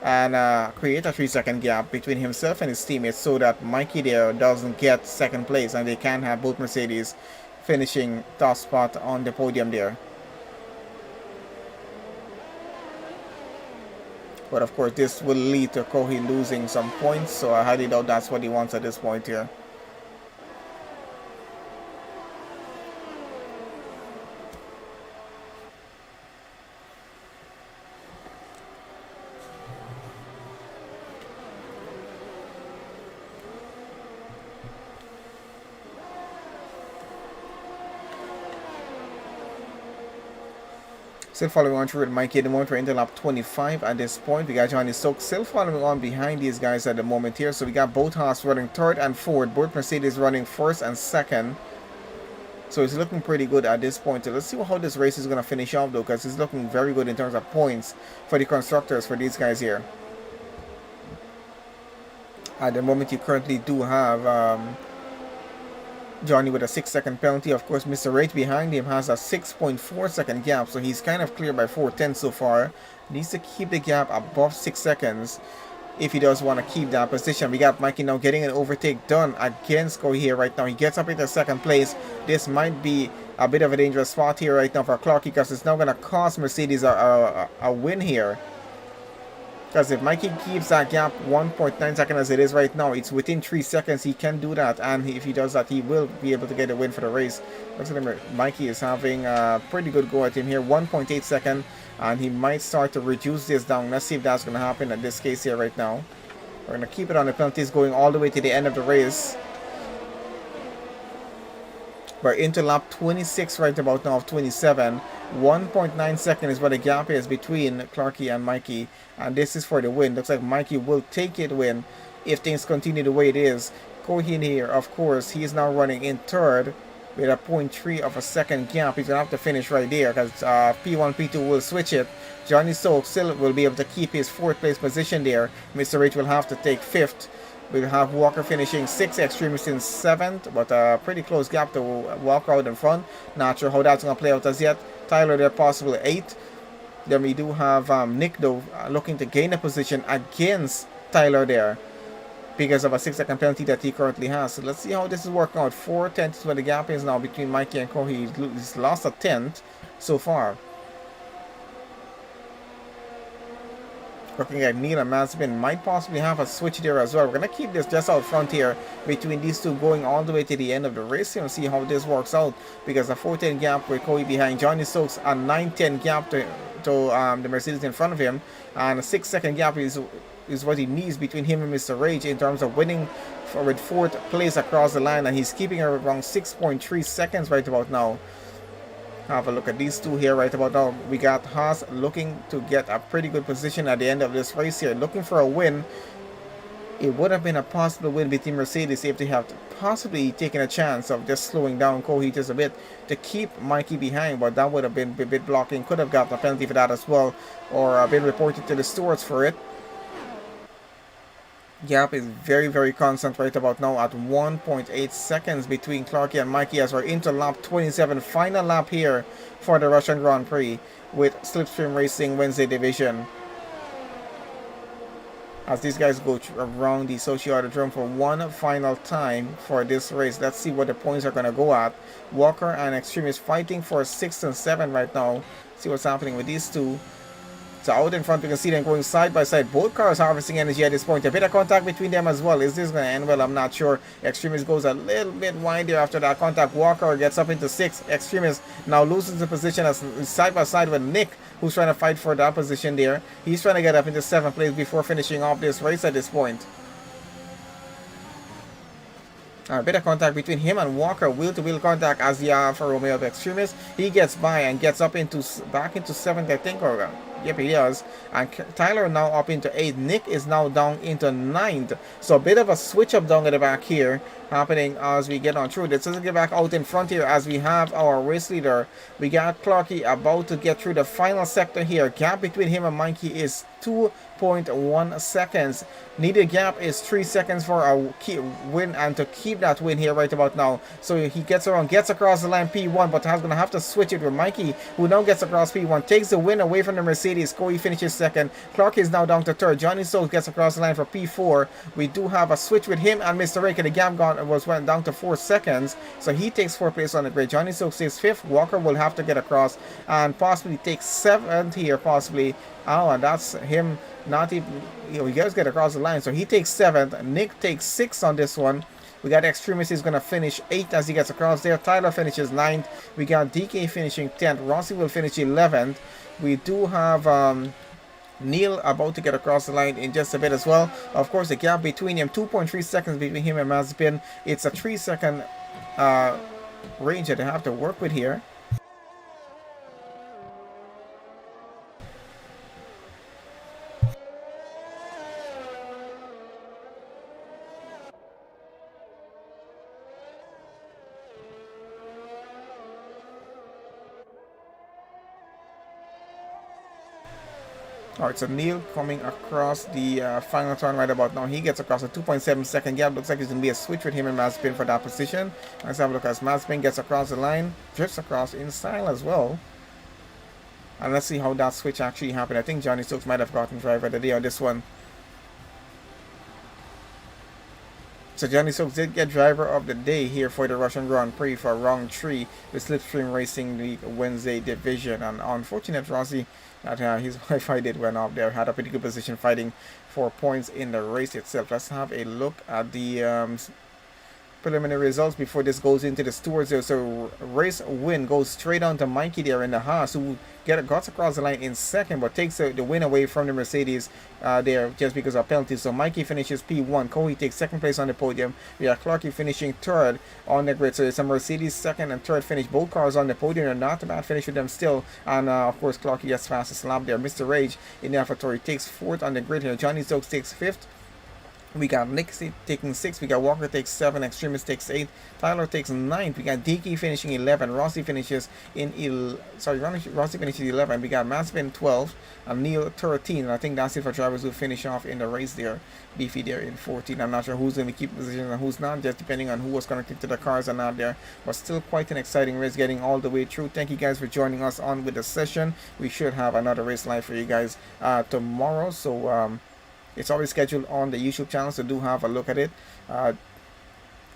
and create a 3-second gap between himself and his teammates so that Mikey there doesn't get second place and they can have both Mercedes finishing top spot on the podium there. But of course this will lead to Corey losing some points, so I highly doubt that's what he wants at this point here. Still following on through with Mikey at the moment. We're into lap 25 at this point. We got Johnny Stokes still following on behind these guys at the moment here. So we got both Haas running third and fourth. Both Mercedes running first and second. So it's looking pretty good at this point. So let's see how this race is going to finish off though, because it's looking very good in terms of points for the constructors for these guys here. At the moment you currently do have Johnny with a 6-second penalty. Of course, Mr. Rate behind him has a 6.4 second gap, so he's kind of clear by 4:10 so far. Needs to keep the gap above 6 seconds if he does want to keep that position. We got Mikey now getting an overtake done against Go here right now. He gets up into second place. This might be a bit of a dangerous spot here right now for Clarky, because it's now going to cost Mercedes a win here. Because if Mikey keeps that gap 1.9 seconds as it is right now, it's within 3 seconds. He can do that, and if he does that, he will be able to get a win for the race. Looks like Mikey is having a pretty good go at him here, 1.8 seconds, and he might start to reduce this down. Let's see if that's going to happen in this case here right now. We're going to keep it on the penalties going all the way to the end of the race. We're into lap 26 right about now of 27. 1.9 seconds is what the gap is between Clarky and Mikey, and this is for the win. Looks like Mikey will take it win if things continue the way it is. Cohen here, of course, he is now running in third with a 0.3 of a second gap. He's gonna have to finish right there, because P1, P2 will switch it. Johnny Stokes still will be able to keep his 4th place position there. Mr. Rich will have to take 5th. We'll have Walker finishing 6th, Extremist in 7th, but a pretty close gap to Walker out in front. Not sure how that's going to play out as yet. Tyler there possibly 8th. Then we do have Nick though looking to gain a position against Tyler there because of a 6-second penalty that he currently has. So let's see how this is working out. 4/10 is where the gap is now between Mikey and Kohi. He's lost a 10th so far. Looking at Neil and Mazepin might possibly have a switch there as well. We're going to keep this just out front here between these two going all the way to the end of the race and see how this works out, because a 4:10 gap with Kohi behind Johnny Stokes, a 9:10 gap to the Mercedes in front of him, and a 6-second gap is what he needs between him and Mr. Rage in terms of winning with 4th place across the line, and he's keeping around 6.3 seconds right about now. Have a look at these two here right about now. We got Haas looking to get a pretty good position at the end of this race here, looking for a win. It would have been a possible win between Mercedes if they have possibly taken a chance of just slowing down Kohi just a bit to keep Mikey behind, but that would have been a bit blocking. Could have gotten a penalty for that as well, or been reported to the stewards for it. Gap is very, very constant right about now at 1.8 seconds between Clarky and Mikey as we're into lap 27, final lap here for the Russian Grand Prix with Slipstream Racing Wednesday Division. As these guys go around the Sochi Autodrome for one final time for this race. Let's see what the points are going to go at. Walker and Extreme is fighting for 6th and 7th right now. See what's happening with these two. So out in front, we can see them going side by side. Both cars harvesting energy at this point. A bit of contact between them as well. Is this going to end well? I'm not sure. Extremist goes a little bit wide there after that contact. Walker gets up into 6th. Extremist now loses the position as side by side with Nick, who's trying to fight for that position there. He's trying to get up into 7th place before finishing off this race at this point. A bit of contact between him and Walker, wheel-to-wheel contact as the Alfa Romeo of Extremist. He gets by and gets up into back into 7th, I think, or yep, he does. And Tyler now up into 8th. Nick is now down into 9th. So a bit of a switch up down at the back here happening as we get on through. Let's just get back out in front here as we have our race leader. We got Clarky about to get through the final sector here. Gap between him and Mikey is 2.1 seconds. Needed gap is 3 seconds for a win and to keep that win here right about now. So he gets around, gets across the line P1, but has going to have to switch it with Mikey, who now gets across P1, takes the win away from the Mercedes. Corey finishes 2nd. Clark is now down to 3rd. Johnny Stokes gets across the line for P4. We do have a switch with him and Mr. Rake. The gap went down to 4 seconds, so he takes 4th place on the grid. Johnny Stokes takes 5th. Walker will have to get across and possibly take 7th here, possibly. Oh, and that's him not even, he does get across the line, so he takes 7th. Nick takes 6th on this one. We got Extremist is going to finish 8th as he gets across there. Tyler finishes 9th. We got DK finishing 10th. Rossi will finish 11th. We do have Neil about to get across the line in just a bit as well. Of course, the gap between him, 2.3 seconds between him and Mazepin. It's a 3-second range that they have to work with here. Alright, so Neil coming across the final turn right about now. He gets across a 2.7 second gap. Looks like it's going to be a switch with him and Mazepin for that position. Let's have a look as Mazepin gets across the line, drifts across in style as well. And let's see how that switch actually happened. I think Johnny Stokes might have gotten driver of the day on this one. So Johnny Stokes did get driver of the day here for the Russian Grand Prix for round 3, the Slipstream Racing League Wednesday division. And unfortunate Rossi that his Wi-Fi did went off there. Had a pretty good position fighting for points in the race itself. Let's have a look at the preliminary results before this goes into the stewards there. So race win goes straight on to Mikey there in the Haas, who got across the line in second, but takes the win away from the Mercedes there just because of penalties. So Mikey finishes P1. Cohy takes second place on the podium. We have Clarky finishing third on the grid. So it's a Mercedes second and third finish. Both cars on the podium, and not a bad finish with them still. And of course Clarky gets fastest lap there. Mr. Rage in the AlphaTauri takes fourth on the grid here. Johnny Stokes takes fifth. We got Nick taking 6. We got Walker takes 7. Extremist takes 8. Tyler takes 9. We got DK finishing 11. Rossi finishes Rossi finishes 11. We got Mazepin 12. And Neil 13. And I think that's it for drivers who finish off in the race there. Beefy there in 14. I'm not sure who's going to keep position and who's not, just depending on who was connected to the cars and not there. But still quite an exciting race getting all the way through. Thank you guys for joining us on with the session. We should have another race live for you guys tomorrow. So it's always scheduled on the YouTube channel, so do have a look at it.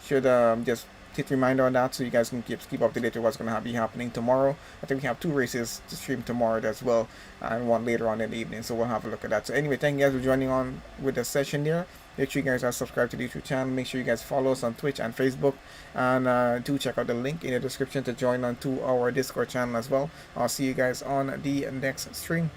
Should just hit reminder on that so you guys can keep up to date with what's going to be happening tomorrow. I think we have 2 races to stream tomorrow as well, and one later on in the evening, so we'll have a look at that. So anyway, thank you guys for joining on with the session here. Make sure you guys are subscribed to the YouTube channel. Make sure you guys follow us on Twitch and Facebook, and do check out the link in the description to join on to our Discord channel as well. I'll see you guys on the next stream.